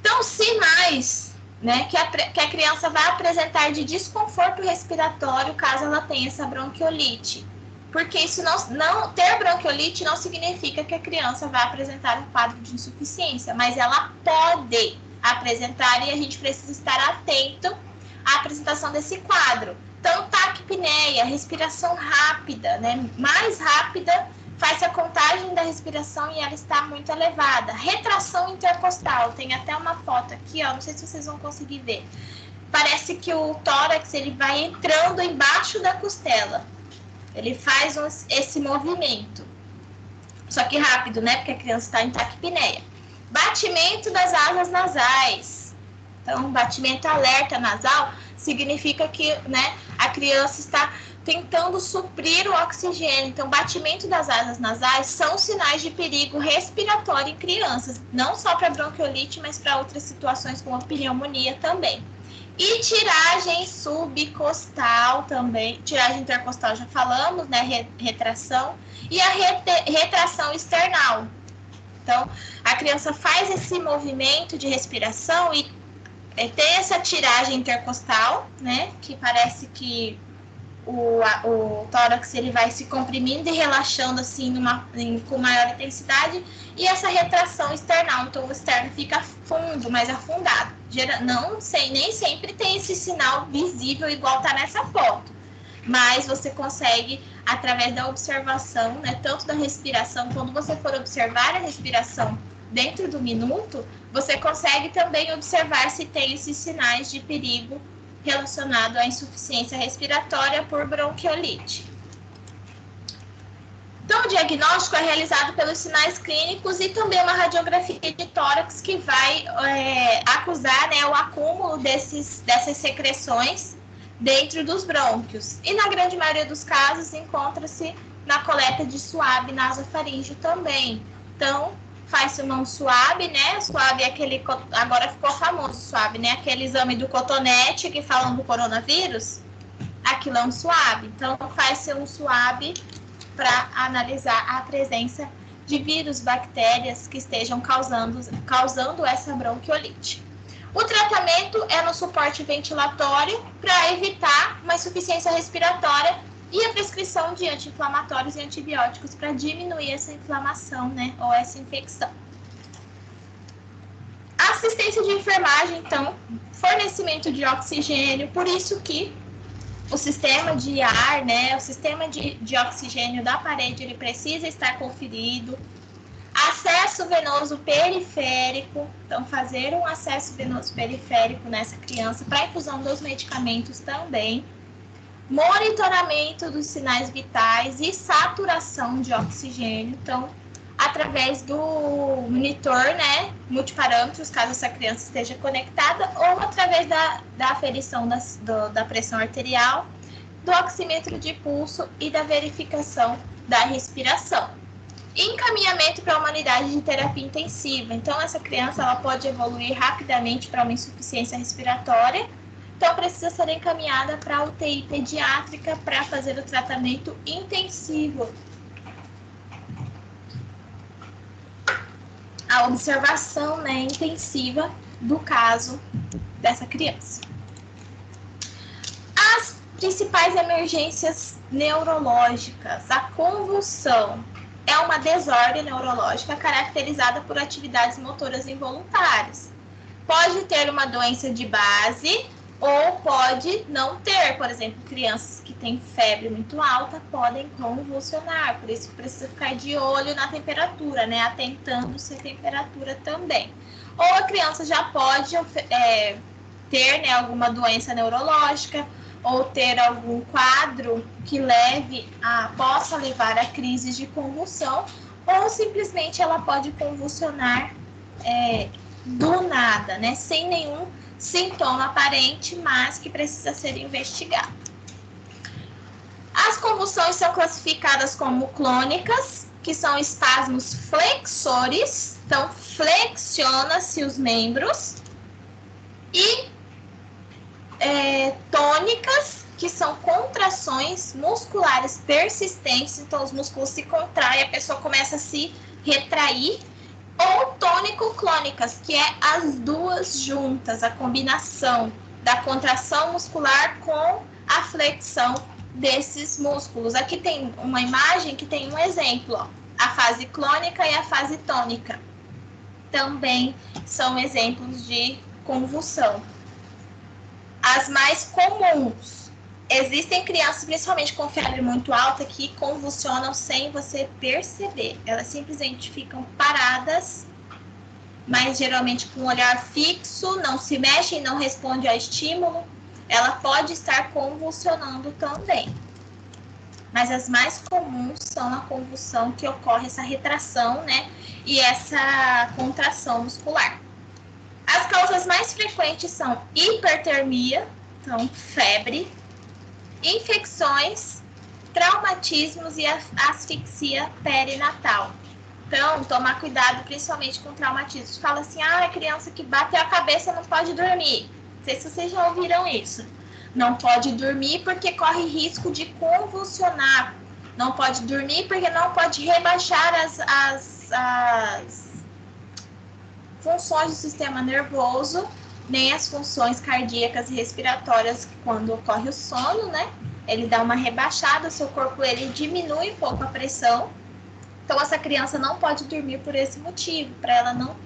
Então, sinais, né, que a criança vai apresentar de desconforto respiratório caso ela tenha essa bronquiolite. Porque isso não ter bronquiolite não significa que a criança vai apresentar um quadro de insuficiência, mas ela pode apresentar, e a gente precisa estar atento à apresentação desse quadro. Então, taquipneia, respiração rápida, né? Mais rápida, faz a contagem da respiração e ela está muito elevada. Retração intercostal, tem até uma foto aqui, ó, não sei se vocês vão conseguir ver. Parece que o tórax ele vai entrando embaixo da costela. Ele faz esse movimento. Só que rápido, né? Porque a criança está em taquipneia. Batimento das asas nasais. Então, batimento alerta nasal significa que, né, a criança está tentando suprir o oxigênio. Então, batimento das asas nasais são sinais de perigo respiratório em crianças. Não só para bronquiolite, mas para outras situações como a pneumonia também. E tiragem subcostal também, tiragem intercostal já falamos, né, retração, e a retração external. Então, a criança faz esse movimento de respiração e tem essa tiragem intercostal, né, que parece que o tórax ele vai se comprimindo e relaxando assim com maior intensidade, e essa retração external, então o externo fica fundo, mais afundado. Nem sempre tem esse sinal visível igual tá nessa foto, mas você consegue, através da observação, né, tanto da respiração, quando você for observar a respiração dentro do minuto, você consegue também observar se tem esses sinais de perigo relacionado à insuficiência respiratória por bronquiolite. Então, o diagnóstico é realizado pelos sinais clínicos e também uma radiografia de tórax que vai acusar, né, o acúmulo dessas secreções dentro dos brônquios. E na grande maioria dos casos encontra-se na coleta de suave nasofaríngeo também. Então, faz-se um suave, né? Suave é aquele, agora ficou famoso suave, né? Aquele exame do cotonete que falam do coronavírus, aquilo é um suave. Então, faz-se um suave para analisar a presença de vírus, bactérias que estejam causando essa bronquiolite. O tratamento é no suporte ventilatório para evitar uma insuficiência respiratória e a prescrição de anti-inflamatórios e antibióticos para diminuir essa inflamação, né, ou essa infecção. Assistência de enfermagem, então, fornecimento de oxigênio, por isso que o sistema de ar, né, o sistema de oxigênio da parede, ele precisa estar conferido. Acesso venoso periférico, então fazer um acesso venoso periférico nessa criança para infusão dos medicamentos também. Monitoramento dos sinais vitais e saturação de oxigênio, então, através do monitor, né, multiparâmetros, caso essa criança esteja conectada, ou através da aferição da pressão arterial, do oxímetro de pulso e da verificação da respiração. Encaminhamento para uma unidade de terapia intensiva, então, essa criança ela pode evoluir rapidamente para uma insuficiência respiratória, então, precisa ser encaminhada para a UTI pediátrica para fazer o tratamento intensivo. A observação, né, intensiva do caso dessa criança. As principais emergências neurológicas. A convulsão é uma desordem neurológica caracterizada por atividades motoras involuntárias. Pode ter uma doença de base ou pode não ter. Por exemplo, crianças que têm febre muito alta podem convulsionar, por isso precisa ficar de olho na temperatura, né? Atentando-se à temperatura também. Ou a criança já pode ter, né, alguma doença neurológica ou ter algum quadro que possa levar a crises de convulsão, ou simplesmente ela pode convulsionar do nada, né? Sem nenhum sintoma aparente, mas que precisa ser investigado. As convulsões são classificadas como clônicas, que são espasmos flexores, então flexiona-se os membros, e tônicas, que são contrações musculares persistentes, então os músculos se contraem, a pessoa começa a se retrair, ou tônico-clônicas, que é as duas juntas, a combinação da contração muscular com a flexão desses músculos. Aqui tem uma imagem que tem um exemplo, ó, a fase clônica e a fase tônica. Também são exemplos de convulsão. As mais comuns. Existem crianças, principalmente com febre muito alta, que convulsionam sem você perceber. Elas simplesmente ficam paradas, mas geralmente com o olhar fixo, não se mexe e não responde ao estímulo. Ela pode estar convulsionando também. Mas as mais comuns são a convulsão, que ocorre essa retração, né? E essa contração muscular. As causas mais frequentes são hipertermia, então febre, infecções, traumatismos e asfixia perinatal. Então, tomar cuidado principalmente com traumatismos. Fala assim, a criança que bateu a cabeça não pode dormir. Não sei se vocês já ouviram isso. Não pode dormir porque corre risco de convulsionar. Não pode dormir porque não pode rebaixar as funções do sistema nervoso, nem as funções cardíacas e respiratórias quando ocorre o sono, né? ele dá uma rebaixada, o seu corpo ele diminui um pouco a pressão. Então, essa criança não pode dormir por esse motivo, para ela não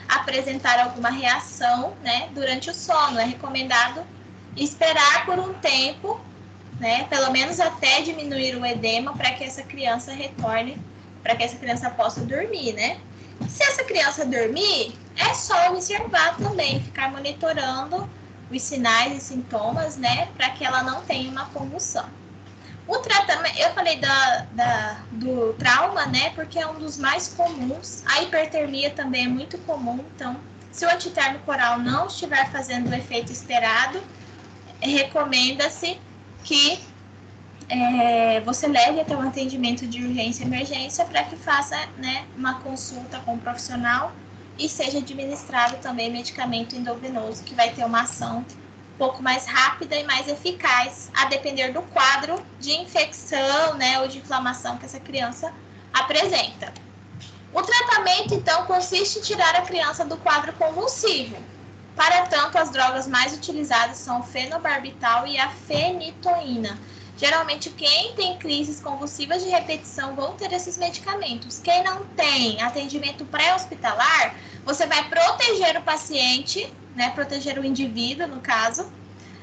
apresentar alguma reação, né, durante o sono. É recomendado esperar por um tempo, né, pelo menos até diminuir o edema, para que essa criança retorne, para que essa criança possa dormir, né? Se essa criança dormir, é só observar também, ficar monitorando os sinais e sintomas, né, para que ela não tenha uma convulsão. O tratamento, eu falei do trauma, né, porque é um dos mais comuns. A hipertermia também é muito comum, então, se o antitérmico oral não estiver fazendo o efeito esperado, recomenda-se que você leve até um atendimento de urgência e emergência para que faça, né, uma consulta com um profissional e seja administrado também medicamento endovenoso, que vai ter uma ação um pouco mais rápida e mais eficaz, a depender do quadro de infecção, né, ou de inflamação que essa criança apresenta. O tratamento, então, consiste em tirar a criança do quadro convulsivo. Para tanto, as drogas mais utilizadas são o fenobarbital e a fenitoína. Geralmente, quem tem crises convulsivas de repetição vão ter esses medicamentos. Quem não tem atendimento pré-hospitalar, você vai proteger o paciente, né, proteger o indivíduo, no caso,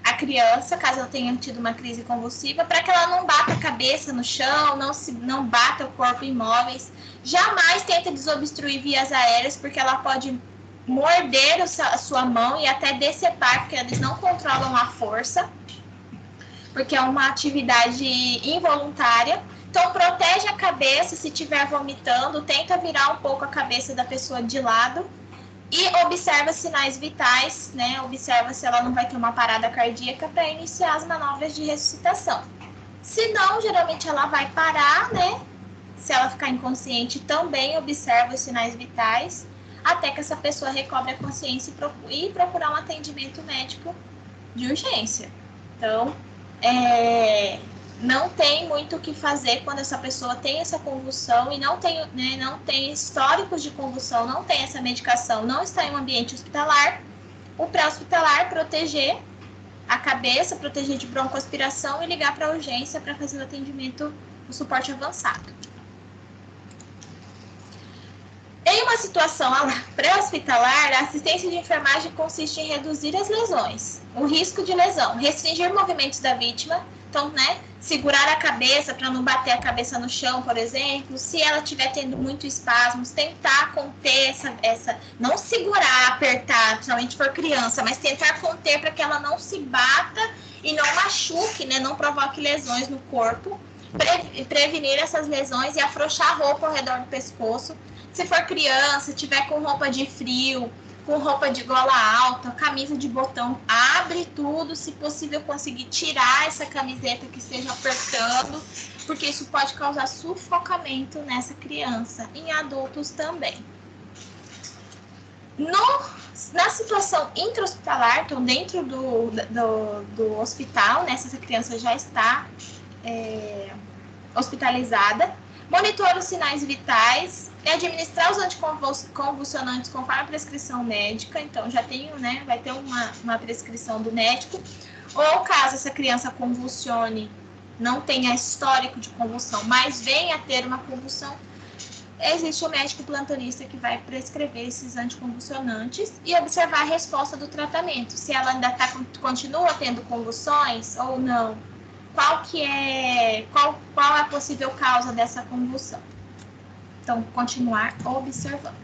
a criança, caso ela tenha tido uma crise convulsiva, para que ela não bata a cabeça no chão, não bata o corpo em móveis. Jamais tenta desobstruir vias aéreas, porque ela pode morder a sua mão e até decepar, porque eles não controlam a força, porque é uma atividade involuntária. Então, protege a cabeça, se estiver vomitando, tenta virar um pouco a cabeça da pessoa de lado e observa sinais vitais, né? Observa se ela não vai ter uma parada cardíaca para iniciar as manobras de ressuscitação. Se não, geralmente ela vai parar, né? Se ela ficar inconsciente, também observa os sinais vitais, até que essa pessoa recobre a consciência e procurar um atendimento médico de urgência. Então, não tem muito o que fazer quando essa pessoa tem essa convulsão e não tem históricos de convulsão, não tem essa medicação, não está em um ambiente hospitalar. O pré-hospitalar, proteger a cabeça, proteger de broncoaspiração e ligar para a urgência para fazer o atendimento, o suporte avançado. Em uma situação pré-hospitalar, a assistência de enfermagem consiste em reduzir as lesões, o risco de lesão, restringir movimentos da vítima, então, né, segurar a cabeça para não bater a cabeça no chão, por exemplo. Se ela estiver tendo muito espasmos, tentar conter não segurar, apertar, principalmente for criança, mas tentar conter para que ela não se bata e não machuque, né, não provoque lesões no corpo, prevenir essas lesões e afrouxar a roupa ao redor do pescoço. Se for criança, tiver com roupa de frio, com roupa de gola alta, camisa de botão, abre tudo, se possível conseguir tirar essa camiseta que esteja apertando, porque isso pode causar sufocamento nessa criança, em adultos também. Na situação intra-hospitalar, então dentro do hospital, né, se essa criança já está hospitalizada, monitora os sinais vitais, administrar os anticonvulsionantes conforme a prescrição médica. Então, já tenho, né, vai ter uma prescrição do médico. Ou caso essa criança convulsione, não tenha histórico de convulsão, mas venha a ter uma convulsão, existe o médico plantonista que vai prescrever esses anticonvulsionantes e observar a resposta do tratamento. Se ela ainda continua tendo convulsões ou não. Qual é a possível causa dessa convulsão? Então, continuar observando.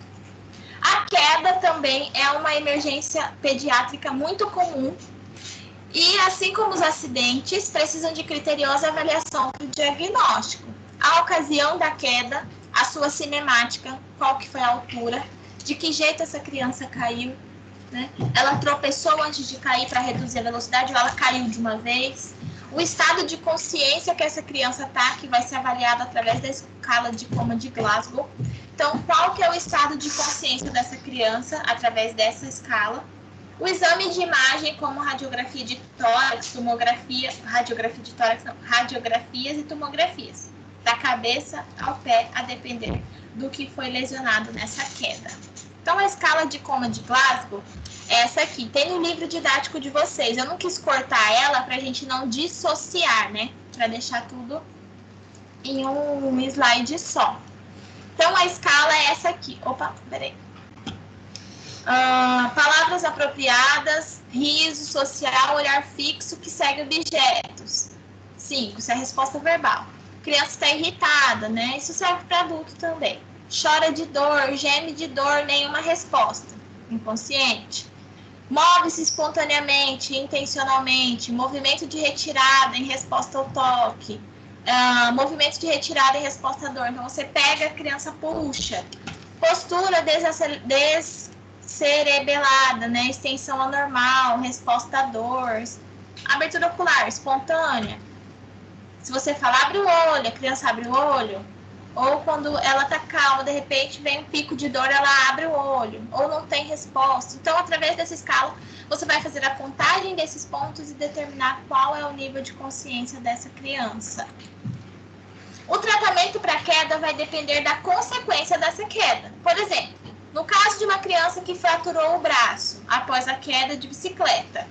A queda também é uma emergência pediátrica muito comum e, assim como os acidentes, precisam de criteriosa avaliação para o diagnóstico. A ocasião da queda, a sua cinemática, qual que foi a altura, de que jeito essa criança caiu, né? Ela tropeçou antes de cair para reduzir a velocidade ou ela caiu de uma vez? O estado de consciência que essa criança está, que vai ser avaliado através da escala de coma de Glasgow. Então, qual que é o estado de consciência dessa criança através dessa escala? O exame de imagem, como radiografia de tórax, radiografias e tomografias, da cabeça ao pé, a depender do que foi lesionado nessa queda. Então, a escala de coma de Glasgow é essa aqui. Tem no livro didático de vocês. Eu não quis cortar ela para a gente não dissociar, né? para deixar tudo em um slide só. Então, a escala é essa aqui. Opa, peraí. Palavras apropriadas, riso, social, olhar fixo, que segue objetos. 5, isso é resposta verbal. Criança está irritada, né? Isso serve para adulto também. Chora de dor, geme de dor, nenhuma resposta. Inconsciente. Move-se espontaneamente, intencionalmente. Movimento de retirada em resposta ao toque. Movimento de retirada em resposta à dor. Então, você pega, a criança puxa. Postura descerebelada, né? Extensão anormal, resposta à dor. Abertura ocular, espontânea. Se você falar, abre o olho, a criança abre o olho. Ou quando ela tá calma, de repente vem um pico de dor, ela abre o olho. Ou não tem resposta. Então, através dessa escala, você vai fazer a contagem desses pontos e determinar qual é o nível de consciência dessa criança. O tratamento para queda vai depender da consequência dessa queda. Por exemplo, no caso de uma criança que fraturou o braço após a queda de bicicleta,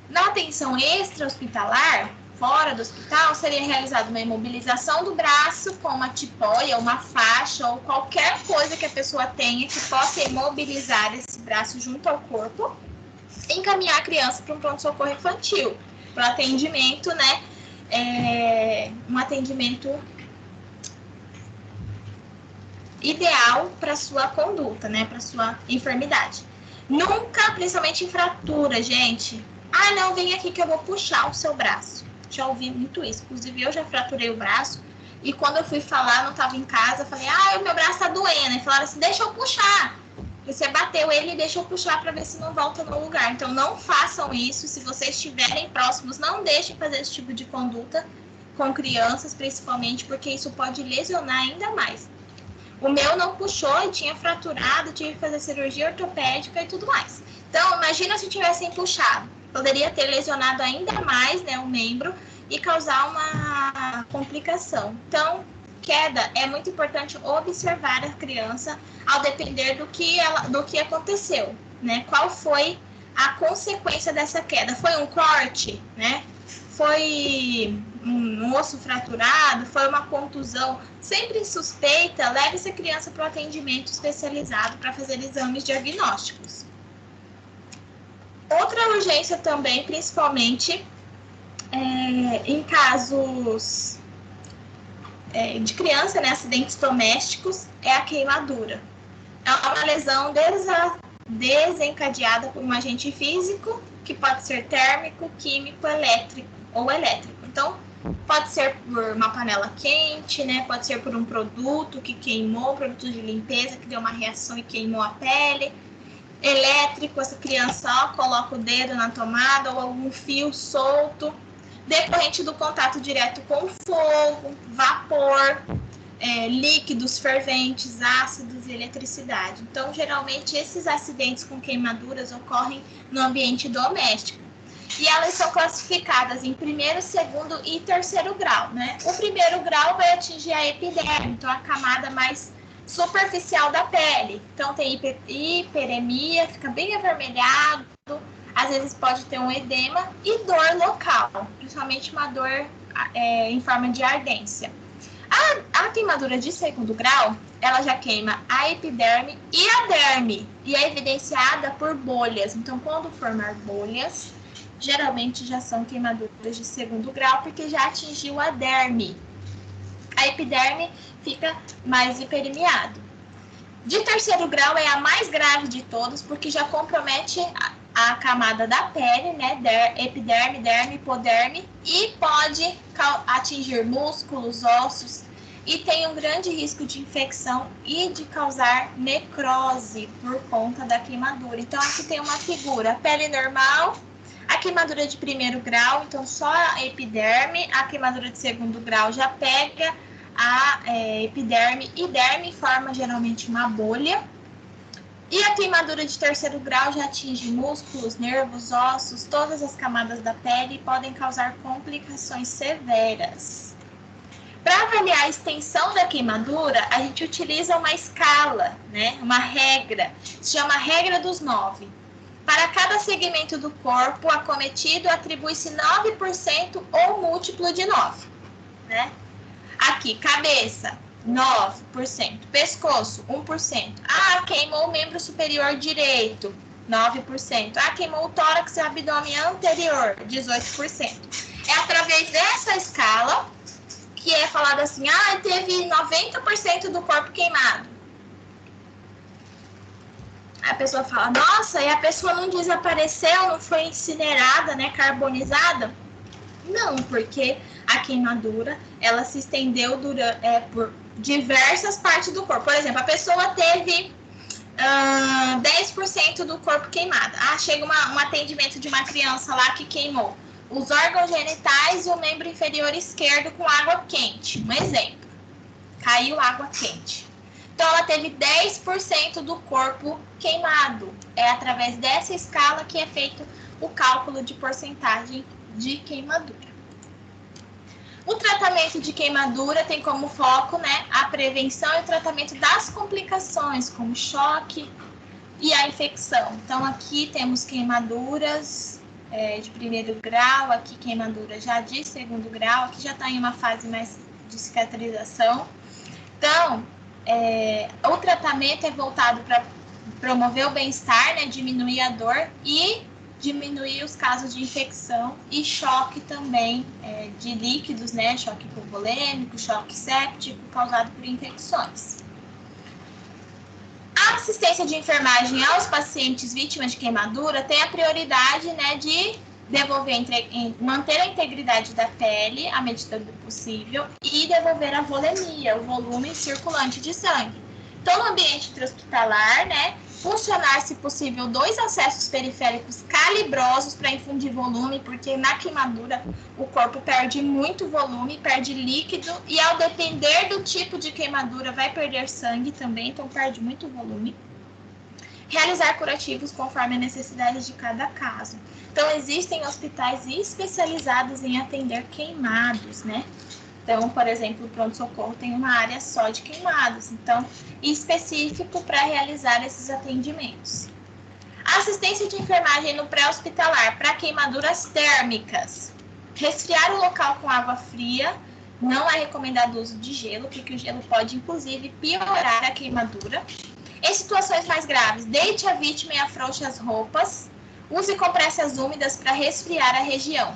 na atenção extra-hospitalar, fora do hospital, seria realizada uma imobilização do braço com uma tipóia, uma faixa ou qualquer coisa que a pessoa tenha que possa imobilizar esse braço junto ao corpo e encaminhar a criança para um pronto-socorro infantil, para o atendimento, né? Um atendimento ideal para sua conduta, né? Para sua enfermidade. Nunca, principalmente em fratura, gente. Ah, não, vem aqui que eu vou puxar o seu braço. Já ouvi muito isso. Inclusive, eu já fraturei o braço. E quando eu fui falar, não estava em casa, falei, o meu braço tá doendo. E falaram assim, deixa eu puxar. Você bateu ele e deixa eu puxar para ver se não volta no lugar. Então, não façam isso. Se vocês estiverem próximos, não deixem fazer esse tipo de conduta com crianças, principalmente, porque isso pode lesionar ainda mais. O meu não puxou e tinha fraturado, tive que fazer cirurgia ortopédica e tudo mais. Então, imagina se tivessem puxado. Poderia ter lesionado ainda mais, né, o membro e causar uma complicação. Então, queda, é muito importante observar a criança ao depender do que aconteceu, né? Qual foi a consequência dessa queda? Foi um corte, né? Foi um osso fraturado? Foi uma contusão? Sempre suspeita, leve essa criança para o atendimento especializado para fazer exames diagnósticos. Outra urgência também, principalmente em casos de criança, né, acidentes domésticos, é a queimadura. É uma lesão desencadeada por um agente físico, que pode ser térmico, químico, elétrico ou elétrico. Então, pode ser por uma panela quente, né? Pode ser por um produto que queimou, produto de limpeza que deu uma reação e queimou a pele. Elétrico, essa criança coloca o dedo na tomada ou algum fio solto, decorrente do contato direto com fogo, vapor, líquidos ferventes, ácidos e eletricidade. Então, geralmente, esses acidentes com queimaduras ocorrem no ambiente doméstico. E elas são classificadas em primeiro, segundo e terceiro grau, né? O primeiro grau vai atingir a epiderme, então a camada mais superficial da pele. Então, tem hiperemia, fica bem avermelhado, às vezes pode ter um edema e dor local, principalmente uma dor em forma de ardência. A queimadura de segundo grau, ela já queima a epiderme e a derme, e é evidenciada por bolhas. Então, quando formar bolhas, geralmente já são queimaduras de segundo grau, porque já atingiu a derme. A epiderme fica mais hiperemiado. De terceiro grau é a mais grave de todos, porque já compromete a camada da pele, né? Epiderme, derme, hipoderme, e pode atingir músculos, ossos, e tem um grande risco de infecção e de causar necrose por conta da queimadura. Então, aqui tem uma figura, pele normal, a queimadura de primeiro grau, então só a epiderme, a queimadura de segundo grau já pega a epiderme e derme, forma geralmente uma bolha. E a queimadura de terceiro grau já atinge músculos, nervos, ossos, todas as camadas da pele e podem causar complicações severas. Para avaliar a extensão da queimadura, a gente utiliza uma escala, né? Uma regra, se chama regra dos 9. Para cada segmento do corpo acometido, atribui-se 9% ou múltiplo de 9, né? Aqui, cabeça, 9%. Pescoço, 1%. Ah, queimou o membro superior direito, 9%. Ah, queimou o tórax e o abdômen anterior, 18%. É através dessa escala que é falado assim, ah, teve 90% do corpo queimado. A pessoa fala, nossa, e a pessoa não desapareceu, não foi incinerada, né, carbonizada? Não, porque a queimadura, ela se estendeu por diversas partes do corpo. Por exemplo, a pessoa teve 10% do corpo queimado. Ah, chega um atendimento de uma criança lá que queimou os órgãos genitais e o membro inferior esquerdo com água quente. Um exemplo, caiu água quente. Então, ela teve 10% do corpo queimado. É através dessa escala que é feito o cálculo de porcentagem de queimadura. O tratamento de queimadura tem como foco, né, a prevenção e o tratamento das complicações, como choque e a infecção. Então, aqui temos queimaduras de primeiro grau, aqui queimadura já de segundo grau, aqui já está em uma fase mais de cicatrização. Então, o tratamento é voltado para promover o bem-estar, né, diminuir a dor e diminuir os casos de infecção e choque também de líquidos, né, choque hipovolêmico, choque séptico causado por infecções. A assistência de enfermagem aos pacientes vítimas de queimadura tem a prioridade, né, de manter a integridade da pele à medida do possível e devolver a volemia, o volume circulante de sangue. Então, no ambiente intra-hospitalar, né, funcionar, se possível, 2 acessos periféricos calibrosos para infundir volume, porque na queimadura o corpo perde muito volume, perde líquido e ao depender do tipo de queimadura vai perder sangue também, então perde muito volume. Realizar curativos conforme a necessidade de cada caso. Então, existem hospitais especializados em atender queimados, né? Então, por exemplo, o pronto-socorro tem uma área só de queimados, então, específico para realizar esses atendimentos. Assistência de enfermagem no pré-hospitalar para queimaduras térmicas. Resfriar o local com água fria, não é recomendado o uso de gelo, porque o gelo pode, inclusive, piorar a queimadura. Em situações mais graves, deite a vítima e afrouxe as roupas. Use compressas úmidas para resfriar a região.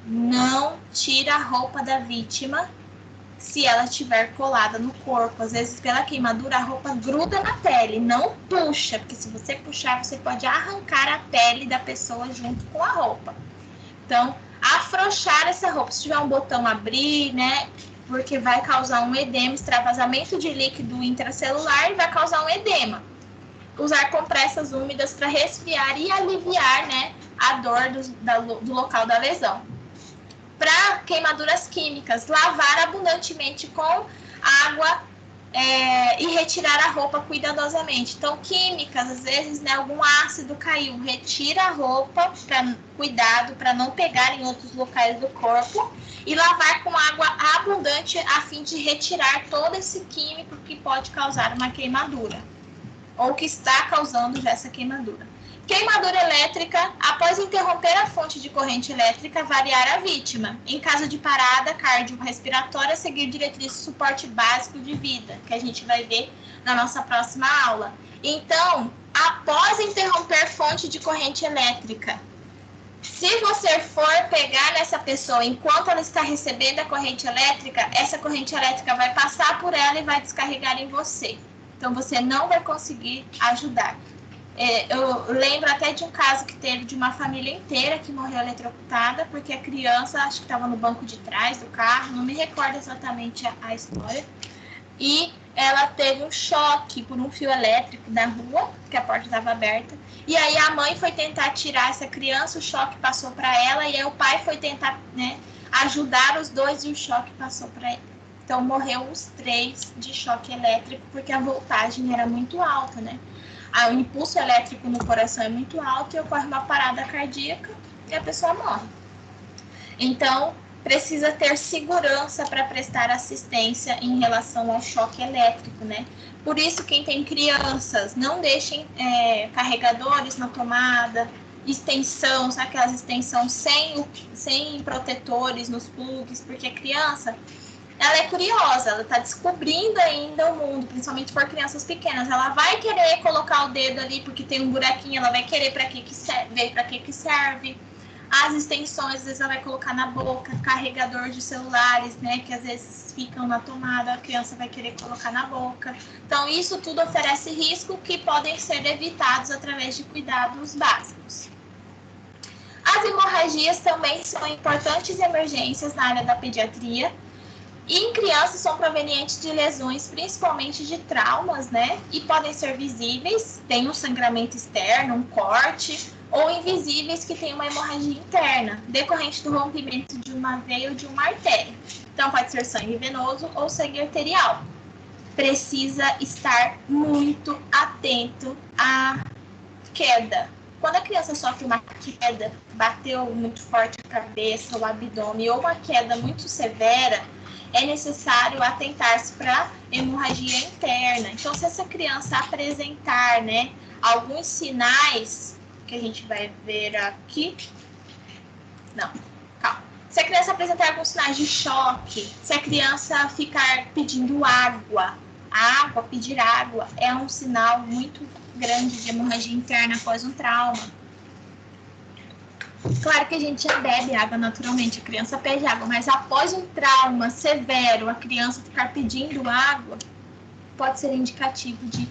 Não tira a roupa da vítima se ela estiver colada no corpo. Às vezes, pela queimadura, a roupa gruda na pele. Não puxa, porque se você puxar, você pode arrancar a pele da pessoa junto com a roupa. Então, afrouxar essa roupa. Se tiver um botão, abrir, né? Porque vai causar um edema, extravasamento de líquido intracelular e vai causar um edema. Usar compressas úmidas para resfriar e aliviar, né, a dor do local da lesão. Para queimaduras químicas, lavar abundantemente com água e retirar a roupa cuidadosamente. Então, químicas, às vezes, né, algum ácido caiu, retira a roupa, cuidado para não pegar em outros locais do corpo, e lavar com água abundante a fim de retirar todo esse químico que pode causar uma queimadura, ou que está causando já essa queimadura. Queimadura elétrica, após interromper a fonte de corrente elétrica, variar a vítima. Em caso de parada cardiorrespiratória, seguir diretrizes de suporte básico de vida, que a gente vai ver na nossa próxima aula. Então, após interromper fonte de corrente elétrica, se você for pegar nessa pessoa enquanto ela está recebendo a corrente elétrica, essa corrente elétrica vai passar por ela e vai descarregar em você. Então, você não vai conseguir ajudar. Eu lembro até de um caso que teve de uma família inteira que morreu eletrocutada, porque a criança, acho que estava no banco de trás do carro, não me recordo exatamente a história, e ela teve um choque por um fio elétrico da rua, que a porta estava aberta, e aí a mãe foi tentar tirar essa criança, o choque passou para ela, e aí o pai foi tentar, né, ajudar os dois e o choque passou para ele. Então, morreu os 3 de choque elétrico, porque a voltagem era muito alta, né? O impulso elétrico no coração é muito alto e ocorre uma parada cardíaca e a pessoa morre. Então, precisa ter segurança para prestar assistência em relação ao choque elétrico, né? Por isso, quem tem crianças, não deixem carregadores na tomada, extensão, sabe aquelas extensões sem protetores nos plugs, porque a criança, ela é curiosa, ela está descobrindo ainda o mundo, principalmente se for crianças pequenas. Ela vai querer colocar o dedo ali porque tem um buraquinho, ela vai querer ver para que serve. As extensões, às vezes ela vai colocar na boca, carregador de celulares, né, que às vezes ficam na tomada, a criança vai querer colocar na boca. Então, isso tudo oferece risco que podem ser evitados através de cuidados básicos. As hemorragias também são importantes emergências na área da pediatria. E em crianças são provenientes de lesões, principalmente de traumas, né? E podem ser visíveis, tem um sangramento externo, um corte, ou invisíveis que tem uma hemorragia interna, decorrente do rompimento de uma veia ou de uma artéria. Então, pode ser sangue venoso ou sangue arterial. Precisa estar muito atento à queda. Quando a criança sofre uma queda, bateu muito forte a cabeça, o abdômen, ou uma queda muito severa, é necessário atentar-se para hemorragia interna. Então, se essa criança apresentar, né, alguns sinais, que a gente vai ver aqui. Não, calma. Se a criança apresentar alguns sinais de choque, se a criança ficar pedindo água, pedir água, é um sinal muito grande de hemorragia interna após um trauma. Claro que a gente já bebe água naturalmente, a criança pede água, mas após um trauma severo, a criança ficar pedindo água, pode ser indicativo de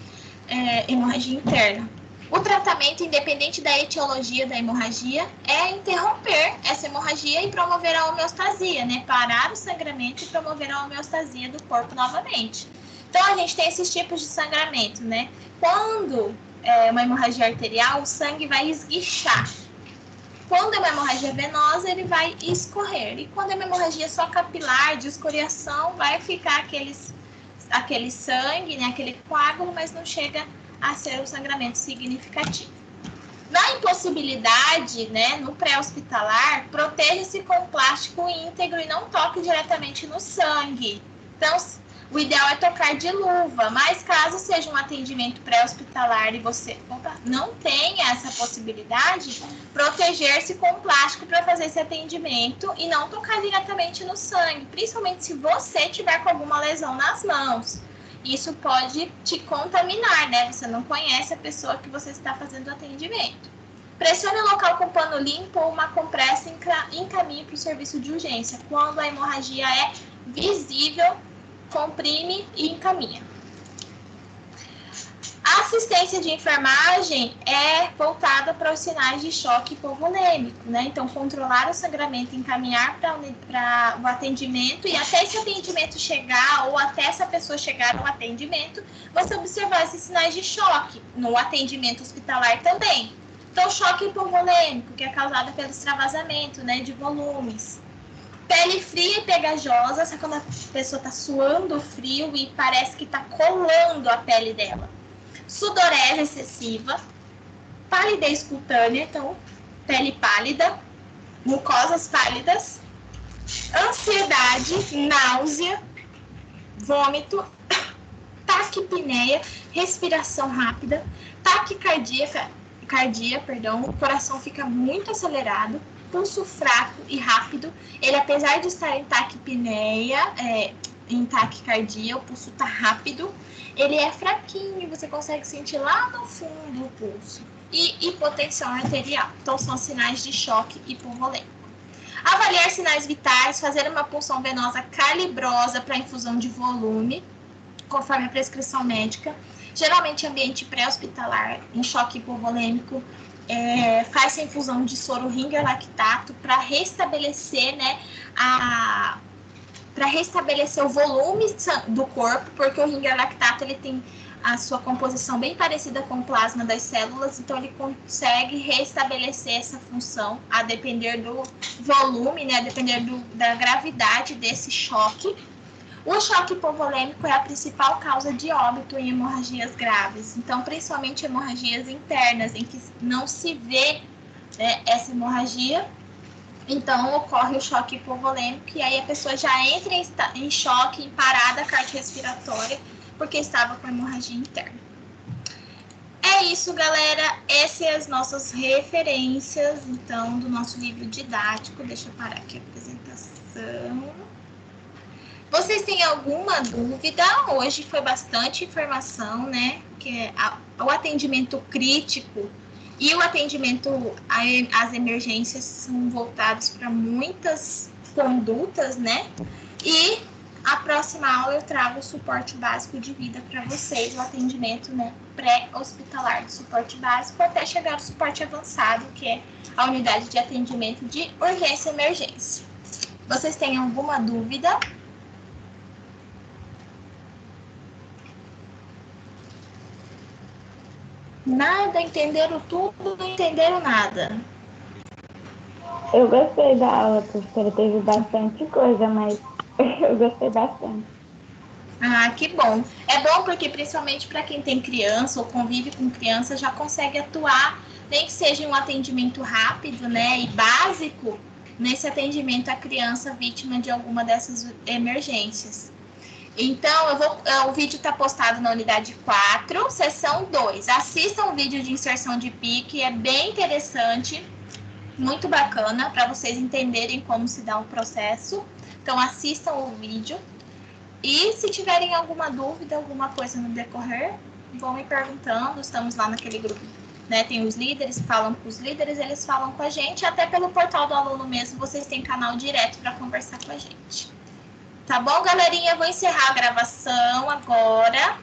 hemorragia interna. O tratamento, independente da etiologia da hemorragia, é interromper essa hemorragia e promover a homeostasia, né? Parar o sangramento e promover a homeostasia do corpo novamente. Então, a gente tem esses tipos de sangramento, né? Quando é uma hemorragia arterial, o sangue vai esguichar. Quando é uma hemorragia venosa, ele vai escorrer. E quando é uma hemorragia só capilar, de escoriação, vai ficar aquele sangue, né? Aquele coágulo, mas não chega a ser um sangramento significativo. Na impossibilidade, né, no pré-hospitalar, proteja-se com plástico íntegro e não toque diretamente no sangue. Então, o ideal é tocar de luva, mas caso seja um atendimento pré-hospitalar e você não tenha essa possibilidade, proteger-se com plástico para fazer esse atendimento e não tocar diretamente no sangue, principalmente se você tiver com alguma lesão nas mãos. Isso pode te contaminar, né? Você não conhece a pessoa que você está fazendo o atendimento. Pressione o local com pano limpo ou uma compressa e encaminhe para o serviço de urgência. Quando a hemorragia é visível, comprime e encaminha. A assistência de enfermagem é voltada para os sinais de choque hipovolêmico, né? Então, controlar o sangramento, encaminhar para o atendimento e até esse atendimento chegar ou até essa pessoa chegar no atendimento, você observar esses sinais de choque no atendimento hospitalar também. Então, choque hipovolêmico, que é causado pelo extravasamento, né, de volumes. Pele fria e pegajosa, sabe quando a pessoa está suando frio e parece que está colando a pele dela. Sudorese excessiva, palidez cutânea, então pele pálida, mucosas pálidas, ansiedade, náusea, vômito, taquipneia, respiração rápida, taquicardia, o coração fica muito acelerado, pulso fraco e rápido. Ele, apesar de estar em taquipneia, em taquicardia, o pulso está rápido, ele é fraquinho, você consegue sentir lá no fundo o pulso. E hipotensão arterial. Então, são sinais de choque hipovolêmico. Avaliar sinais vitais, fazer uma punção venosa calibrosa para infusão de volume, conforme a prescrição médica. Geralmente, em ambiente pré-hospitalar, em choque hipovolêmico, faz a infusão de soro Ringer lactato para restabelecer, né, para restabelecer o volume do corpo, porque o Ringer lactato ele tem a sua composição bem parecida com o plasma das células, então ele consegue restabelecer essa função a depender do volume, né, a depender da gravidade desse choque. O choque hipovolêmico é a principal causa de óbito em hemorragias graves, então principalmente hemorragias internas, em que não se vê, né, essa hemorragia. Então, ocorre o choque hipovolêmico e aí a pessoa já entra em choque, em parada cardiorrespiratória, porque estava com hemorragia interna. É isso, galera. Essas são as nossas referências, então, do nosso livro didático. Deixa eu parar aqui a apresentação. Vocês têm alguma dúvida? Hoje foi bastante informação, né? Que o atendimento crítico e o atendimento às emergências são voltados para muitas condutas, né? E a próxima aula eu trago o suporte básico de vida para vocês, o atendimento, né, pré-hospitalar de suporte básico, até chegar ao suporte avançado, que é a unidade de atendimento de urgência e emergência. Vocês têm alguma dúvida? Nada, entenderam tudo, não entenderam nada. Eu gostei da aula, professora, teve bastante coisa, mas eu gostei bastante. Ah, que bom. É bom porque, principalmente para quem tem criança ou convive com criança, já consegue atuar, nem que seja um atendimento rápido, né, e básico, nesse atendimento à criança vítima de alguma dessas emergências. Então, o vídeo está postado na unidade 4, sessão 2. Assistam o vídeo de inserção de PIC, é bem interessante, muito bacana, para vocês entenderem como se dá o processo. Então, assistam o vídeo. E se tiverem alguma dúvida, alguma coisa no decorrer, vão me perguntando. Estamos lá naquele grupo, né? Tem os líderes, falam com os líderes, eles falam com a gente. Até pelo portal do aluno mesmo, vocês têm canal direto para conversar com a gente. Tá bom, galerinha? Eu vou encerrar a gravação agora.